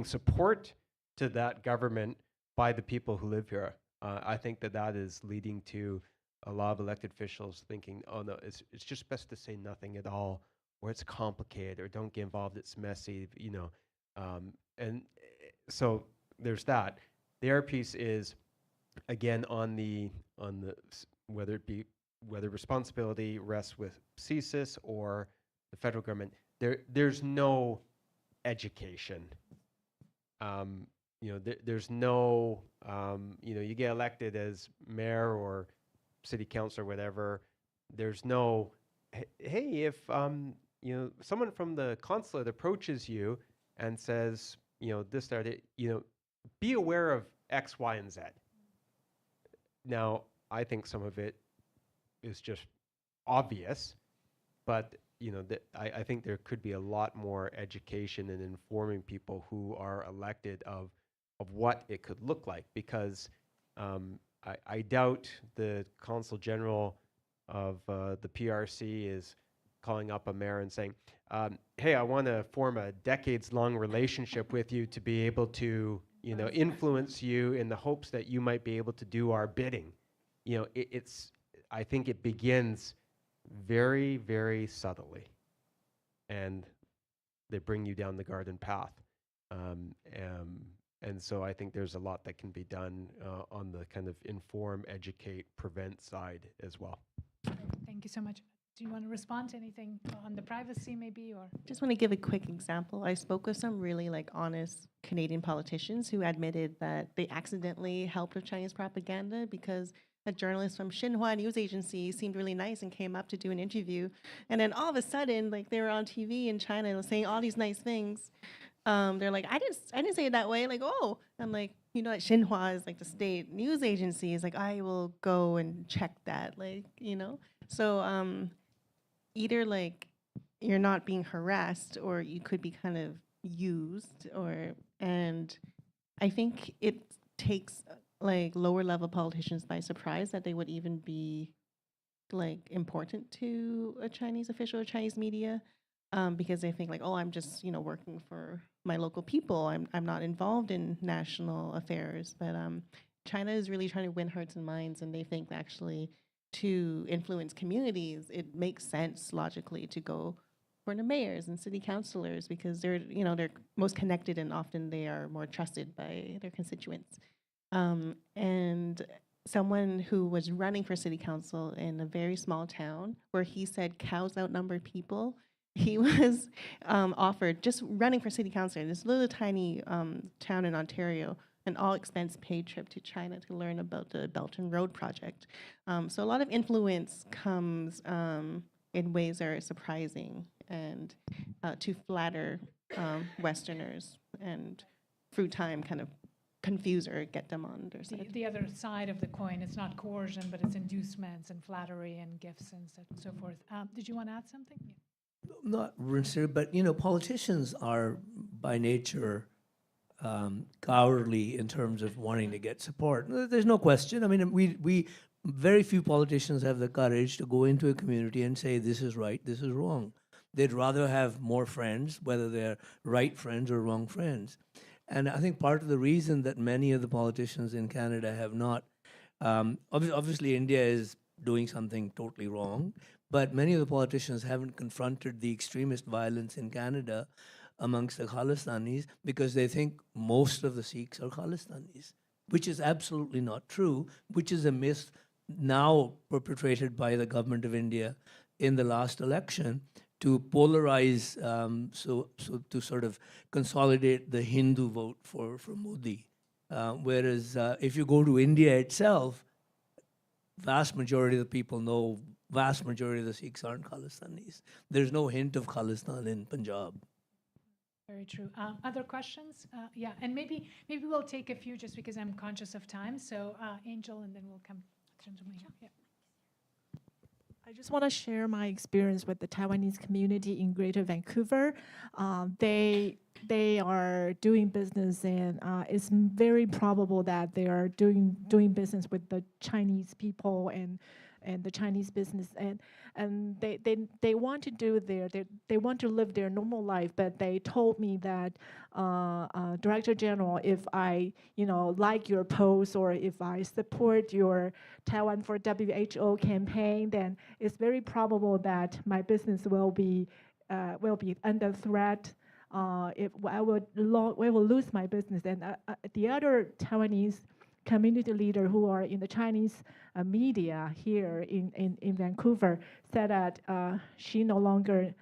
support to that government by the people who live here. I think that is leading to a lot of elected officials thinking, oh no, it's just best to say nothing at all, or it's complicated, or don't get involved, it's messy, and so there's that. The other piece is, again, on the whether responsibility rests with CSIS or the federal government, there's no education. There's no, you get elected as mayor or city council or whatever. There's no, hey, if someone from the consulate approaches you and says, this, that, be aware of X, Y, and Z. Now, I think some of it is just obvious, but I think there could be a lot more education and informing people who are elected of what it could look like, because I doubt the Consul General of the PRC is calling up a mayor and saying, hey, I want to form a decades-long relationship with you to be able to influence you in the hopes that you might be able to do our bidding. I think it begins very, very subtly, and they bring you down the garden path. And so I think there's a lot that can be done on the kind of inform, educate, prevent side as well. Thank you so much. Do you want to respond to anything on the privacy maybe, or? Just want to give a quick example. I spoke with some really honest Canadian politicians who admitted that they accidentally helped with Chinese propaganda because a journalist from Xinhua news agency seemed really nice and came up to do an interview. And then all of a sudden, they were on TV in China saying all these nice things. They're like, I didn't say it that way. Oh, I'm like, Xinhua is the state news agency. Is I will go and check that, So either you're not being harassed, or you could be kind of used, and I think it takes lower level politicians by surprise that they would even be important to a Chinese official or Chinese media, because they think oh, I'm just working for my local people. I'm not involved in national affairs. But China is really trying to win hearts and minds, and they think actually to influence communities, it makes sense logically to go for the mayors and city councilors, because they're they're most connected, and often they are more trusted by their constituents. And someone who was running for city council in a very small town where he said cows outnumber people, he was offered, just running for city council in this little tiny town in Ontario, an all-expense paid trip to China to learn about the Belt and Road project. So a lot of influence comes in ways that are surprising and to flatter Westerners, and through time kind of confuse or get them on their side. The other side of the coin, it's not coercion, but it's inducements and flattery and gifts and so forth. Did you want to add something? Yeah. Not necessarily, but politicians are by nature cowardly in terms of wanting to get support. There's no question. I mean, we very few politicians have the courage to go into a community and say, this is right, this is wrong. They'd rather have more friends, whether they're right friends or wrong friends. And I think part of the reason that many of the politicians in Canada have not, obviously India is doing something totally wrong, but many of the politicians haven't confronted the extremist violence in Canada amongst the Khalistanis because they think most of the Sikhs are Khalistanis, which is absolutely not true, which is a myth now perpetrated by the government of India in the last election to polarize, so to sort of consolidate the Hindu vote for Modi. Whereas if you go to India itself, vast majority of the people know, vast majority of the Sikhs aren't Khalistanis. There's no hint of Khalistan in Punjab. Very true. Other questions? Yeah, and maybe we'll take a few just because I'm conscious of time. So Angel, and then we'll come to me. Yeah. I just want to share my experience with the Taiwanese community in Greater Vancouver. They are doing business, and it's very probable that they are doing business with the Chinese people and the Chinese business, and they want to do they want to live their normal life. But they told me that Director General, if I like your post or if I support your Taiwan for WHO campaign, then it's very probable that my business will be under threat. If I will lose my business. And the other Taiwanese community leader who are in the Chinese media here in Vancouver said that she no longer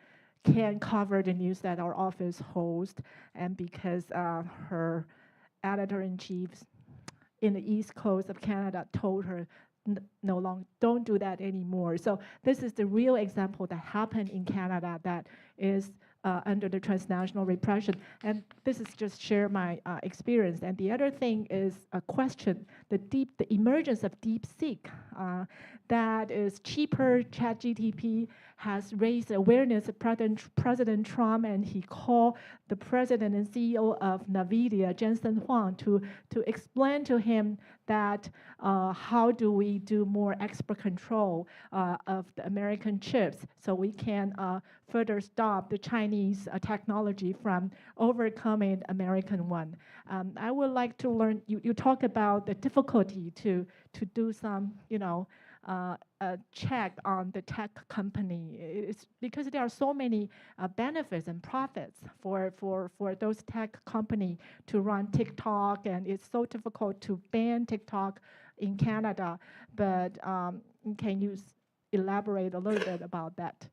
can cover the news that our office hosts, and because her editor-in-chief in the East Coast of Canada told her no longer, don't do that anymore. So this is the real example that happened in Canada that is under the transnational repression. And this is just share my experience. And the other thing is a question, the emergence of DeepSeek, that is cheaper. ChatGPT has raised awareness of President Trump, and he called the president and CEO of NVIDIA, Jensen Huang, to explain to him that how do we do more export control of the American chips so we can further stop the Chinese technology from overcoming American one. I would like to learn, you talk about the difficulty to do some, check on the tech company. It's because there are so many benefits and profits for those tech company to run TikTok, and it's so difficult to ban TikTok in Canada. But can you elaborate a little bit about that?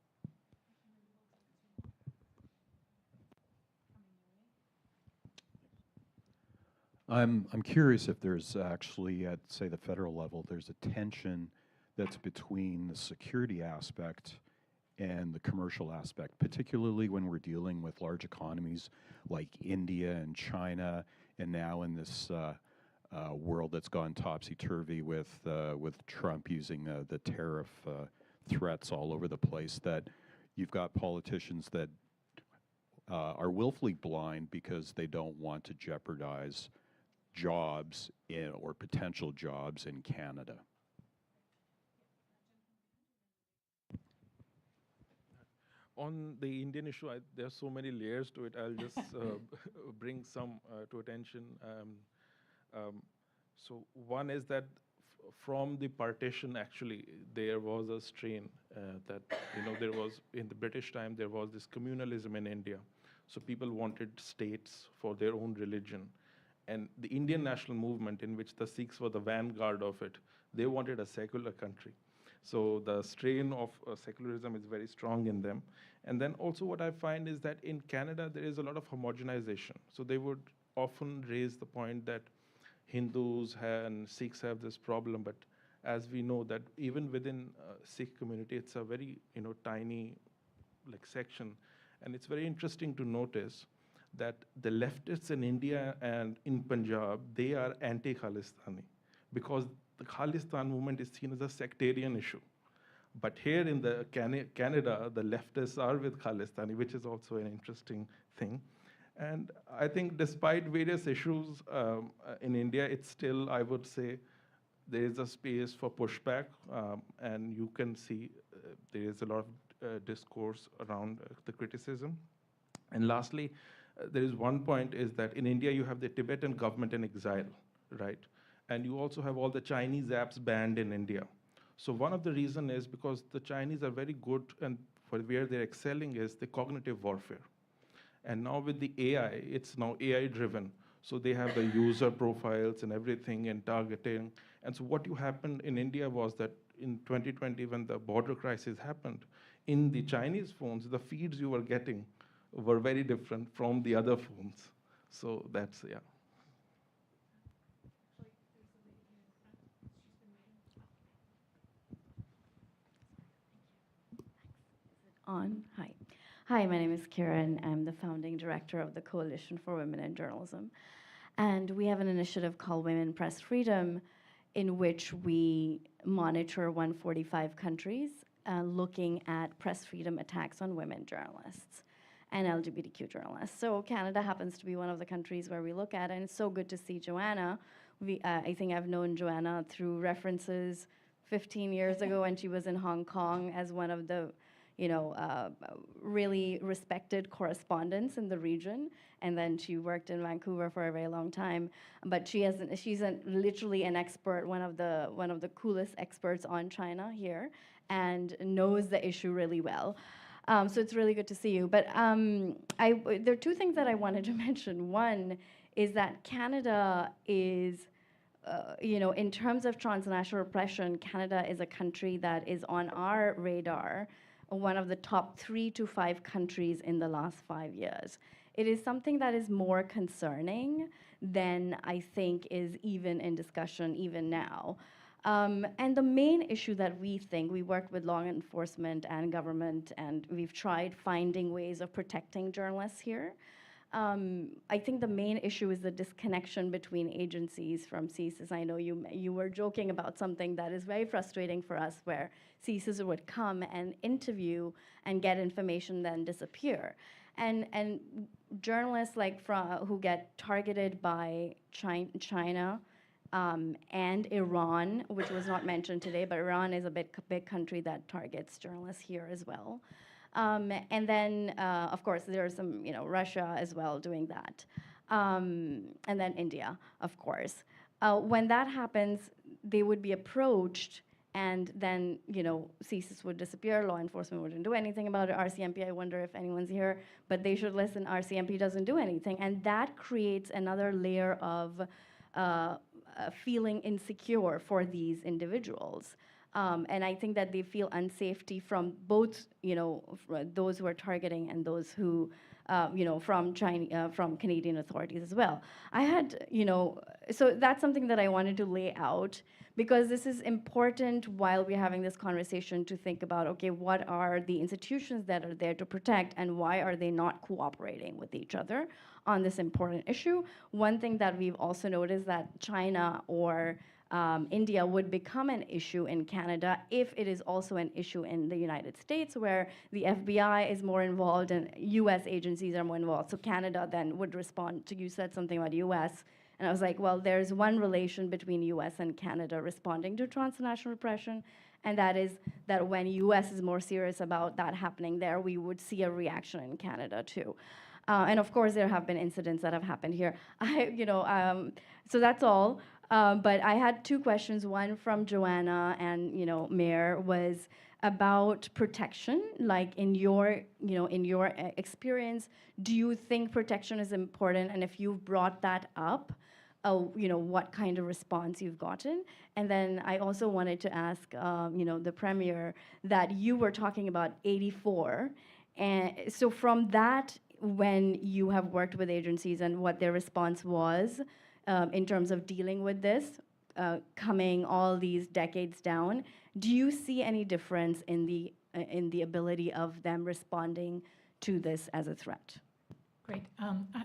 I'm curious if there's actually, at say the federal level, there's a tension that's between the security aspect and the commercial aspect, particularly when we're dealing with large economies like India and China, and now in this world that's gone topsy-turvy with Trump using the tariff threats all over the place, that you've got politicians that are willfully blind because they don't want to jeopardize jobs or potential jobs in Canada. On the Indian issue, there are so many layers to it. I'll just bring some to attention. So one is that from the partition, actually, there was a strain that, there was, in the British time, there was this communalism in India. So people wanted states for their own religion. And the Indian national movement, in which the Sikhs were the vanguard of it, they wanted a secular country. So the strain of secularism is very strong in them. And then also what I find is that in Canada, there is a lot of homogenization. So they would often raise the point that Hindus and Sikhs have this problem, but as we know that even within Sikh community, it's a very tiny like section, and it's very interesting to notice that the leftists in India and in Punjab, they are anti-Khalistani because the Khalistan movement is seen as a sectarian issue. But here in the Canada, the leftists are with Khalistani, which is also an interesting thing. And I think despite various issues in India, it's still, I would say, there is a space for pushback, and you can see there is a lot of discourse around the criticism. And lastly, there is one point is that in India, you have the Tibetan government in exile, right? And you also have all the Chinese apps banned in India. So one of the reasons is because the Chinese are very good, and for where they're excelling is the cognitive warfare. And now with the AI, it's now AI-driven. So they have the user profiles and everything and targeting. And so what happened in India was that in 2020, when the border crisis happened, in the Chinese phones, the feeds you were getting were very different from the other phones. So that's, yeah. On. Hi. Hi, my name is Karen. I'm the founding director of the Coalition for Women in Journalism. And we have an initiative called Women Press Freedom, in which we monitor 145 countries looking at press freedom attacks on women journalists and LGBTQ journalists. So Canada happens to be one of the countries where we look at, and it's so good to see Joanna. I think I've known Joanna through references 15 years ago when she was in Hong Kong as one of the really respected correspondents in the region, and then she worked in Vancouver for a very long time. But she's literally an expert, one of the coolest experts on China here, and knows the issue really well. So it's really good to see you. But there are two things that I wanted to mention. One is that Canada is, in terms of transnational repression, Canada is a country that is on our radar, one of the top 3 to 5 countries in the last 5 years. It is something that is more concerning than I think is even in discussion even now. And the main issue that we work with law enforcement and government, and we've tried finding ways of protecting journalists here. I think the main issue is the disconnection between agencies from CSIS. I know you were joking about something that is very frustrating for us, where CSIS would come and interview and get information, then disappear. And journalists who get targeted by China and Iran, which was not mentioned today, but Iran is a big country that targets journalists here as well. And then, of course, there's some, Russia as well doing that. And then India, of course. When that happens, they would be approached, and then, CSIS would disappear, law enforcement wouldn't do anything about it. RCMP, I wonder if anyone's here, but they should listen. RCMP doesn't do anything. And that creates another layer of feeling insecure for these individuals. And I think that they feel unsafety from both, those who are targeting and those who, from Canadian authorities as well. I had, so that's something that I wanted to lay out, because this is important while we're having this conversation to think about, okay, what are the institutions that are there to protect, and why are they not cooperating with each other on this important issue? One thing that we've also noticed that China or India would become an issue in Canada if it is also an issue in the United States, where the FBI is more involved and US agencies are more involved. So Canada then would respond to, you said something about US, and I was like, well, there's one relation between US and Canada responding to transnational repression, and that is that when US is more serious about that happening there, we would see a reaction in Canada too. And of course, there have been incidents that have happened here. So that's all. But I had two questions. One from Joanna and Mayor was about protection. Like in your experience, do you think protection is important? And if you've brought that up, what kind of response you've gotten? And then I also wanted to ask, the Premier, that you were talking about 84, and so from that, when you have worked with agencies and what their response was, in terms of dealing with this, coming all these decades down. Do you see any difference in the ability of them responding to this as a threat? Great.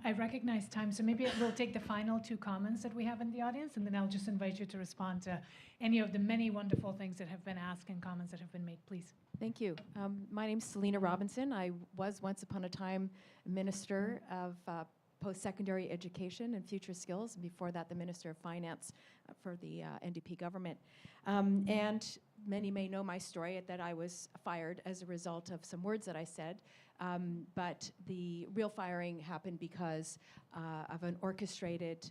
I recognize time, so maybe we'll take the final two comments that we have in the audience, and then I'll just invite you to respond to any of the many wonderful things that have been asked and comments that have been made, please. Thank you. My name's Selena Robinson. I was once upon a time Minister of Post-Secondary Education and Future Skills, and before that the Minister of Finance for the NDP government. And many may know my story, that I was fired as a result of some words that I said. But the real firing happened because of an orchestrated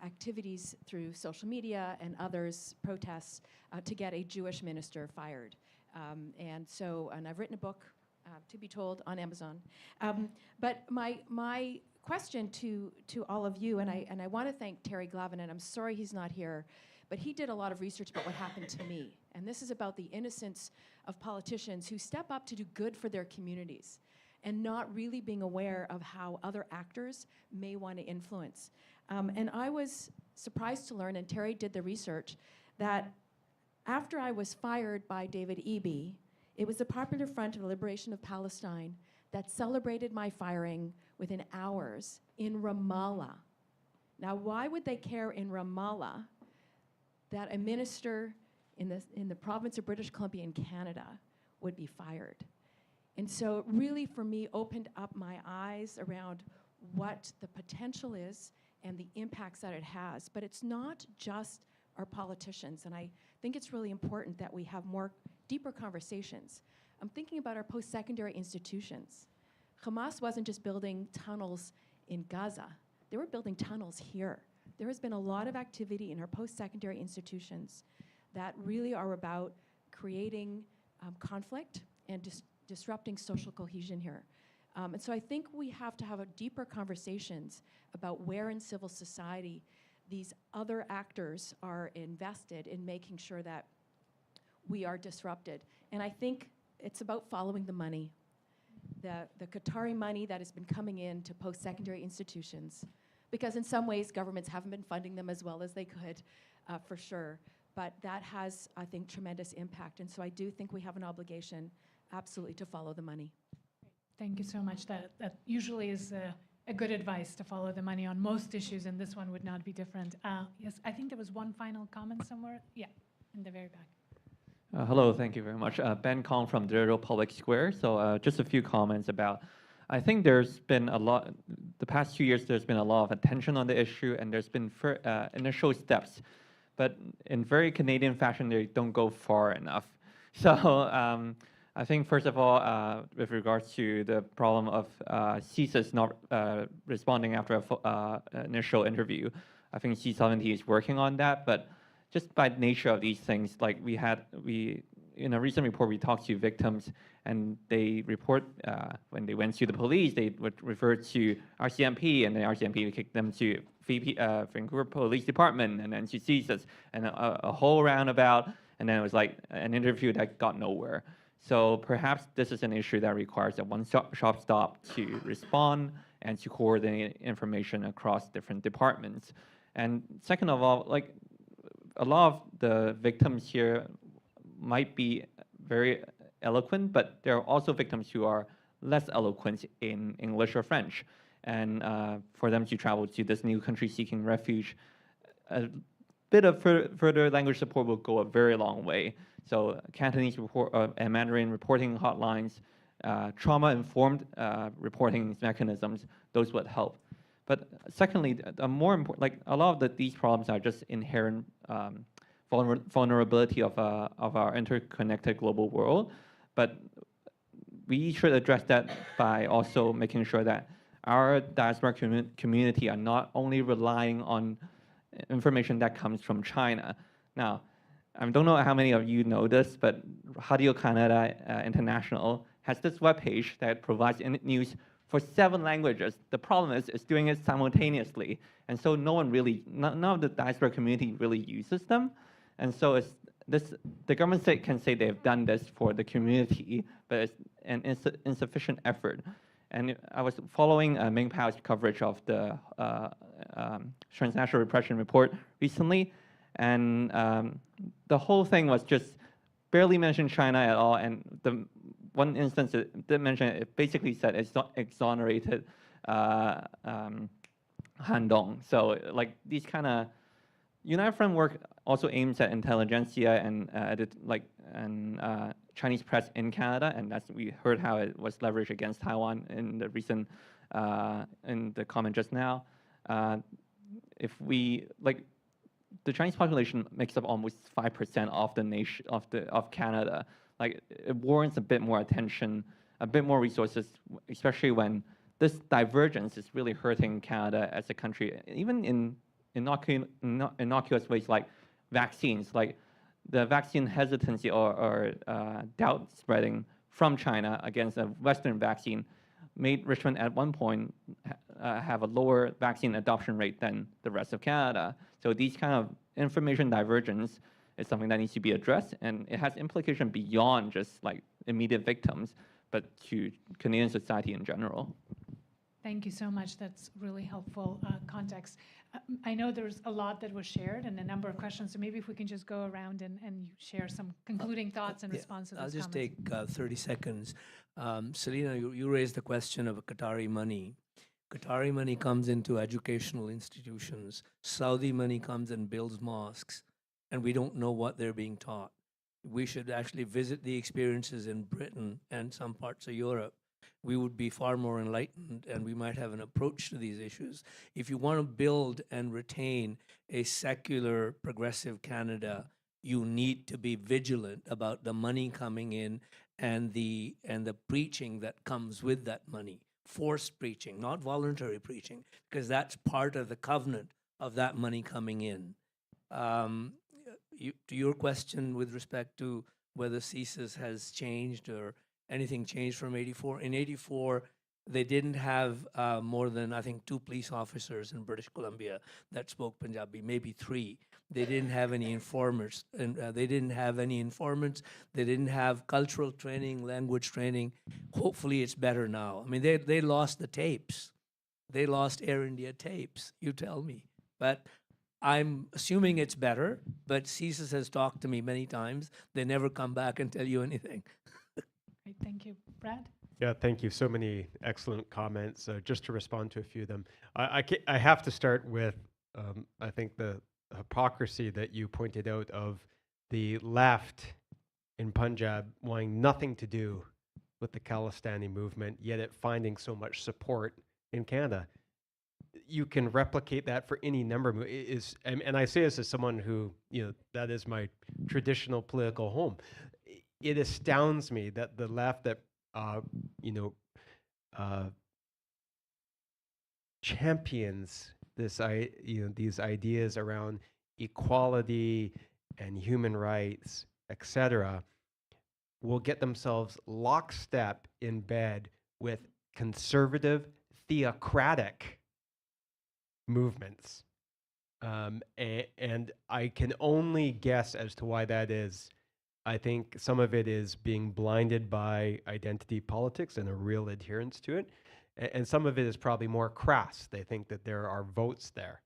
activities through social media and others, protests, to get a Jewish minister fired. And I've written a book, to be told, on Amazon. But my question to all of you, and I want to thank Terry Glavin, and I'm sorry he's not here, but he did a lot of research about what happened to me. And this is about the innocence of politicians who step up to do good for their communities and not really being aware of how other actors may want to influence. And I was surprised to learn, and Terry did the research, that after I was fired by David Eby, it was the Popular Front of the Liberation of Palestine that celebrated my firing within hours in Ramallah. Now, why would they care in Ramallah that a minister in the province of British Columbia in Canada would be fired? And so it really, for me, opened up my eyes around what the potential is and the impacts that it has. But it's not just our politicians, and I think it's really important that we have more deeper conversations. I'm thinking about our post-secondary institutions. Hamas wasn't just building tunnels in Gaza. They were building tunnels here. There has been a lot of activity in our post-secondary institutions that really are about creating conflict and disrupting social cohesion here. And so I think we have to have a deeper conversations about where in civil society these other actors are invested in making sure that we are disrupted. And I think it's about following the money. The Qatari money that has been coming in to post-secondary institutions, because in some ways governments haven't been funding them as well as they could, for sure. But that has, I think, tremendous impact. And so I do think we have an obligation, absolutely, to follow the money. Thank you so much. That usually is a good advice, to follow the money on most issues, and this one would not be different. Yes, I think there was one final comment somewhere. Yeah, in the very back. Hello, thank you very much. Ben Kong from Digital Public Square. So just a few comments about, I think there's been a lot, the past 2 years, there's been a lot of attention on the issue, and there's been initial steps. But in very Canadian fashion, they don't go far enough. So I think, first of all, with regards to the problem of CSIS not responding after an initial interview, I think C70 is working on that. But just by nature of these things, like in a recent report, we talked to victims, and they report when they went to the police, they would refer to RCMP, and the RCMP would kick them to Vancouver Police Department, and then to CSIS, and a whole roundabout, and then it was like an interview that got nowhere. So perhaps this is an issue that requires a one-stop shop to respond and to coordinate information across different departments. And second of all, like, a lot of the victims here might be very eloquent, but there are also victims who are less eloquent in English or French. And for them to travel to this new country seeking refuge, a bit of further language support will go a very long way. So Cantonese and Mandarin reporting hotlines, trauma-informed reporting mechanisms, those would help. But secondly, more important, like a lot of these problems are just inherent vulnerability of our interconnected global world. But we should address that by also making sure that our diaspora community are not only relying on information that comes from China. Now, I don't know how many of you know this, but Radio Canada International has this webpage that provides news for 7 languages. The problem is it's doing it simultaneously. And so none of the diaspora community really uses them. And so the government can say they've done this for the community, but it's an insufficient effort. And I was following Ming Pao's coverage of the Transnational Repression report recently, and the whole thing was just barely mentioned China at all. And the one instance it did mention it basically said it's not exonerated Handong. So like these kind of United Front work also aims at intelligentsia and Chinese press in Canada, and that's we heard how it was leveraged against Taiwan in the recent in the comment just now. If we like, the Chinese population makes up almost 5% of the nation of Canada. Like it warrants a bit more attention, a bit more resources, especially when this divergence is really hurting Canada as a country, even in innocuous ways like vaccines, like the vaccine hesitancy or doubt spreading from China against a Western vaccine made Richmond at one point have a lower vaccine adoption rate than the rest of Canada. So these kind of information divergence is something that needs to be addressed, and it has implication beyond just like immediate victims, but to Canadian society in general. Thank you so much. That's really helpful context. I know there's a lot that was shared and a number of questions, so maybe if we can just go around and share some concluding thoughts and responses to those I'll just comments. take 30 seconds. Selena, you raised the question of Qatari money. Qatari money comes into educational institutions. Saudi money comes and builds mosques, and we don't know what they're being taught. We should actually visit the experiences in Britain and some parts of Europe. We would be far more enlightened, and we might have an approach to these issues. If you want to build and retain a secular, progressive Canada, you need to be vigilant about the money coming in and the preaching that comes with that money. Forced preaching, not voluntary preaching, because that's part of the covenant of that money coming in. To your question with respect to whether CSIS has changed or anything changed from 84. In 84, they didn't have more than, I think, 2 police officers in British Columbia that spoke Punjabi, maybe 3. They didn't have any informers, and they didn't have any informants. They didn't have cultural training, language training. Hopefully it's better now. I mean, they lost the tapes. They lost Air India tapes, you tell me. But I'm assuming it's better, but CSIS has talked to me many times. They never come back and tell you anything. Great, thank you. Brad? Yeah, thank you. So many excellent comments. Just to respond to a few of them, I have to start with, I think, the hypocrisy that you pointed out of the left in Punjab wanting nothing to do with the Khalistani movement, yet it finding so much support in Canada. You can replicate that for any number of and I say this as someone who, that is my traditional political home. It astounds me that the left that champions these ideas around equality and human rights, etc., will get themselves lockstep in bed with conservative, theocratic movements. And I can only guess as to why that is. I think some of it is being blinded by identity politics and a real adherence to it. And some of it is probably more crass. They think that there are votes there.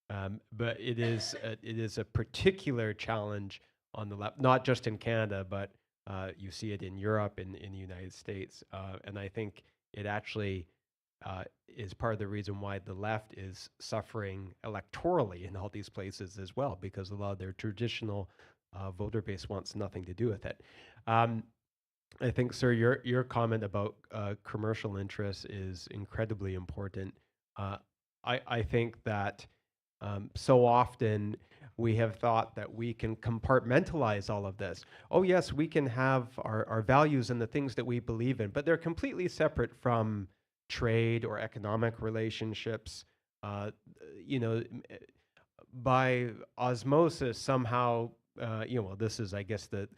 But it is a particular challenge on the left, not just in Canada, but you see it in Europe and in the United States. And I think it actually is part of the reason why the left is suffering electorally in all these places as well, because a lot of their traditional voter base wants nothing to do with it. I think, sir, your comment about commercial interests is incredibly important. I think that so often we have thought that we can compartmentalize all of this. Oh yes, we can have our values and the things that we believe in, but they're completely separate from trade or economic relationships. By osmosis somehow, this is, I guess, the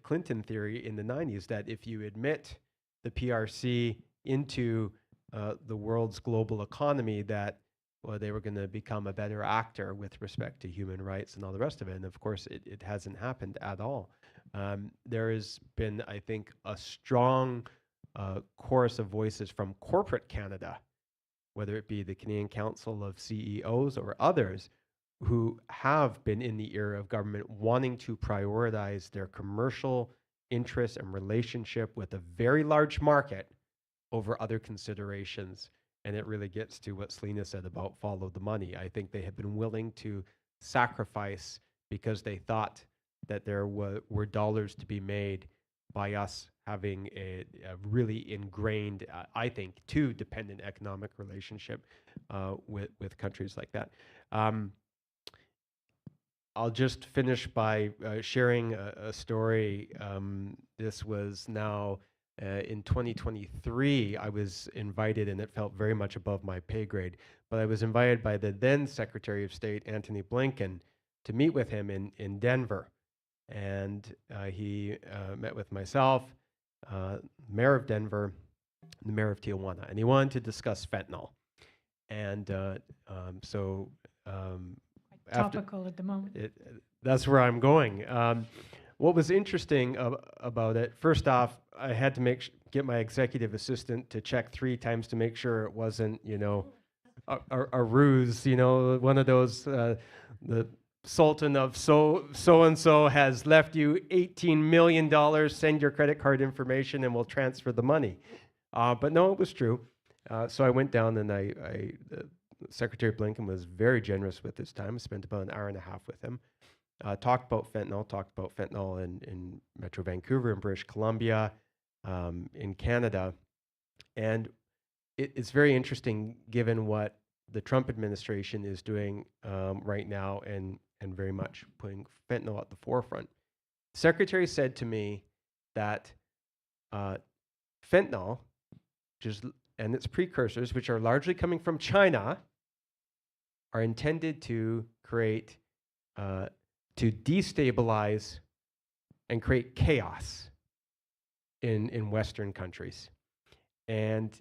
Clinton theory in the 90s, that if you admit the PRC into the world's global economy, that they were going to become a better actor with respect to human rights and all the rest of it. And of course, it hasn't happened at all. There has been, I think, a strong chorus of voices from corporate Canada whether it be the Canadian Council of CEOs or others, who have been in the era of government wanting to prioritize their commercial interests and relationship with a very large market over other considerations. And it really gets to what Selena said about follow the money. I think they have been willing to sacrifice because they thought that there were dollars to be made by us having a really ingrained, I think, too dependent economic relationship with countries like that. I'll just finish by sharing a story. This was now in 2023. I was invited, and it felt very much above my pay grade, but I was invited by the then Secretary of State, Antony Blinken, to meet with him in Denver. And he met with myself, Mayor of Denver, and the Mayor of Tijuana, and he wanted to discuss fentanyl. And Topical at the moment. That's where I'm going. What was interesting about it, first off, I had to get my executive assistant to check 3 times to make sure it wasn't, a ruse, one of those, the Sultan of so-and-so has left you $18 million, send your credit card information and we'll transfer the money. But no, it was true. So I went down and Secretary Blinken was very generous with his time. I spent about an hour and a half with him. Talked about fentanyl in Metro Vancouver, in British Columbia, in Canada. And it's very interesting given what the Trump administration is doing right now and very much putting fentanyl at the forefront. The Secretary said to me that fentanyl, and its precursors, which are largely coming from China, are intended to create, to destabilize and create chaos in Western countries. And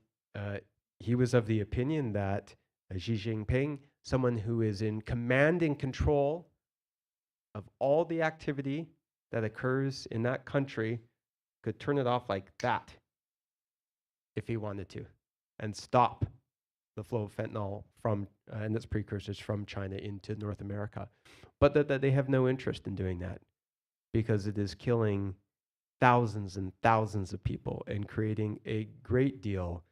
he was of the opinion that Xi Jinping, someone who is in command and control of all the activity that occurs in that country, could turn it off like that if he wanted to, and stop the flow of fentanyl from and its precursors from China into North America. But that they have no interest in doing that because it is killing thousands and thousands of people and creating a great deal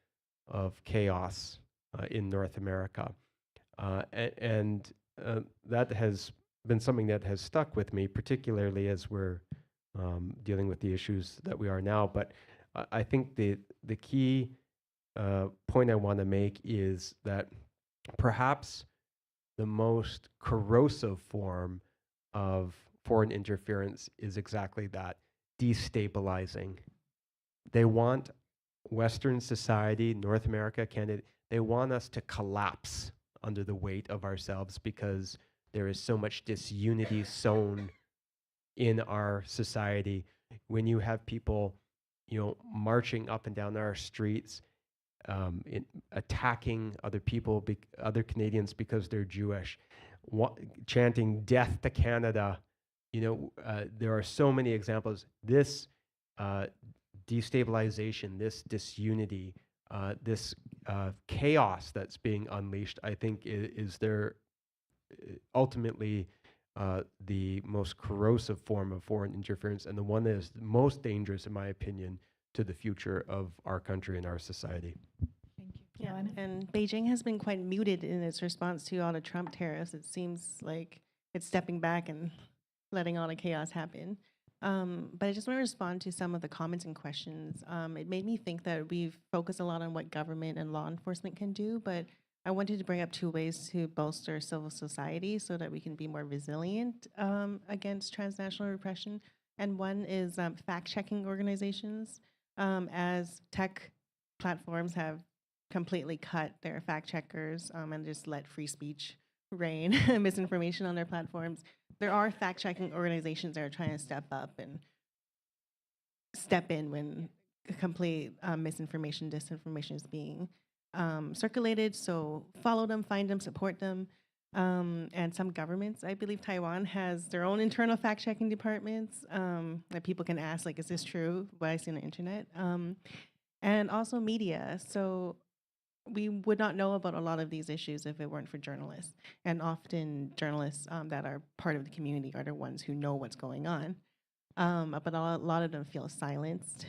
of chaos in North America. And that has been something that has stuck with me, particularly as we're dealing with the issues that we are now. But I think the key point I want to make is that perhaps the most corrosive form of foreign interference is exactly that, destabilizing. They want Western society, North America, Canada, they want us to collapse under the weight of ourselves because there is so much disunity sown in our society. When you have people, marching up and down our streets, attacking other people, other Canadians because they're Jewish, chanting "Death to Canada," there are so many examples. This destabilization, this disunity, this chaos that's being unleashed, I think is there ultimately the most corrosive form of foreign interference, and the one that is most dangerous, in my opinion, to the future of our country and our society. Thank you. Yeah, Joanna? and Beijing has been quite muted in its response to all the Trump tariffs. It seems like it's stepping back and letting all the chaos happen. But I just want to respond to some of the comments and questions. It made me think that we've focused a lot on what government and law enforcement can do, but I wanted to bring up 2 ways to bolster civil society so that we can be more resilient against transnational repression. And one is fact-checking organizations. As tech platforms have completely cut their fact-checkers and just let free speech reign, misinformation on their platforms, there are fact-checking organizations that are trying to step up and step in when complete misinformation, disinformation is being circulated. So follow them, find them, support them. And some governments, I believe Taiwan has their own internal fact-checking departments that people can ask, like, is this true, what I see on the internet? And also media. So we would not know about a lot of these issues if it weren't for journalists. And often journalists that are part of the community are the ones who know what's going on. But a lot of them feel silenced,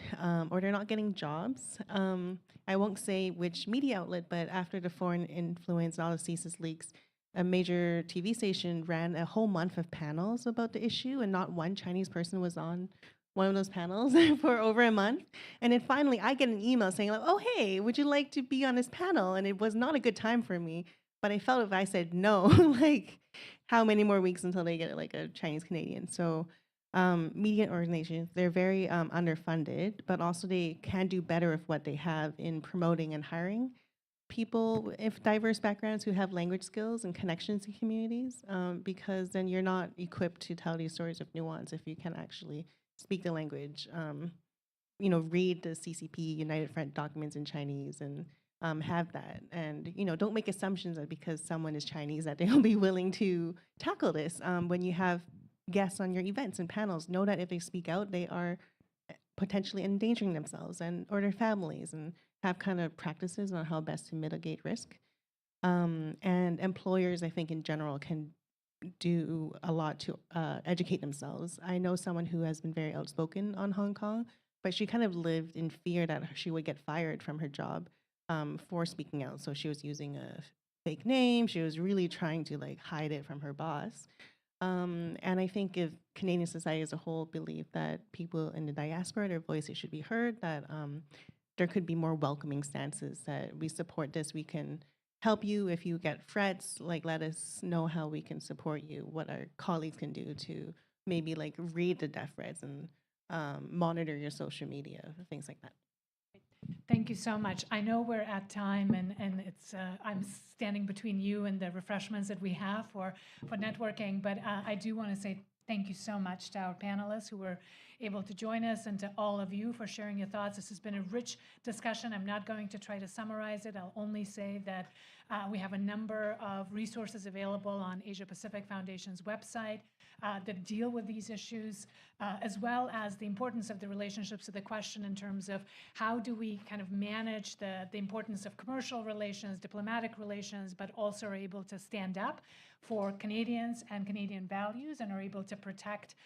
or they're not getting jobs. I won't say which media outlet, but after the foreign influence and all the CSIS leaks, a major TV station ran a whole month of panels about the issue, and not one Chinese person was on one of those panels for over a month. And then finally, I get an email saying, like, oh, hey, would you like to be on this panel? And it was not a good time for me, but I felt if I said no, like, how many more weeks until they get like a Chinese Canadian? So media organizations, they're very underfunded, but also they can do better with what they have in promoting and hiring people with diverse backgrounds who have language skills and connections to communities, because then you're not equipped to tell these stories of nuance if you can actually speak the language, read the CCP United Front documents in Chinese and have that. And, don't make assumptions that because someone is Chinese that they'll be willing to tackle this. When you have guests on your events and panels, know that if they speak out, they are potentially endangering themselves or their families, and have kind of practices on how best to mitigate risk. And employers, I think in general, can do a lot to educate themselves. I know someone who has been very outspoken on Hong Kong, but she kind of lived in fear that she would get fired from her job for speaking out. So she was using a fake name. She was really trying to like hide it from her boss. And I think if Canadian society as a whole believe that people in the diaspora, their voices should be heard, that there could be more welcoming stances, that we support this, we can help you if you get threats, like let us know how we can support you, what our colleagues can do to maybe like read the death threats and monitor your social media, things like that. Thank you so much. I know we're at time, and it's I'm standing between you and the refreshments that we have for networking, but I do want to say thank you so much to our panelists who were able to join us, and to all of you for sharing your thoughts. This has been a rich discussion. I'm not going to try to summarize it. I'll only say that we have a number of resources available on Asia Pacific Foundation's website that deal with these issues, as well as the importance of the relationships to the question in terms of how do we kind of manage the importance of commercial relations, diplomatic relations, but also are able to stand up for Canadians and Canadian values, and are able to protect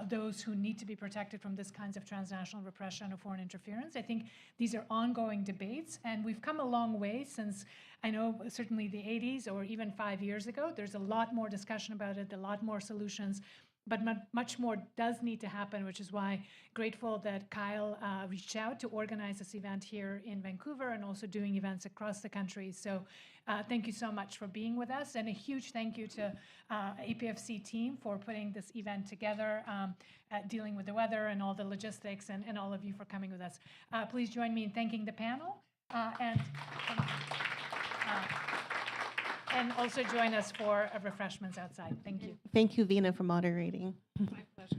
those who need to be protected from this kinds of transnational repression or foreign interference. I think these are ongoing debates, and we've come a long way since, I know, certainly the 80s or even 5 years ago. There's a lot more discussion about it, a lot more solutions, but much more does need to happen, which is why grateful that Kyle reached out to organize this event here in Vancouver and also doing events across the country. So thank you so much for being with us, and a huge thank you to APFC team for putting this event together, dealing with the weather and all the logistics, and all of you for coming with us. Please join me in thanking the panel, and also join us for refreshments outside. Thank you. Thank you, Vina, for moderating. My pleasure.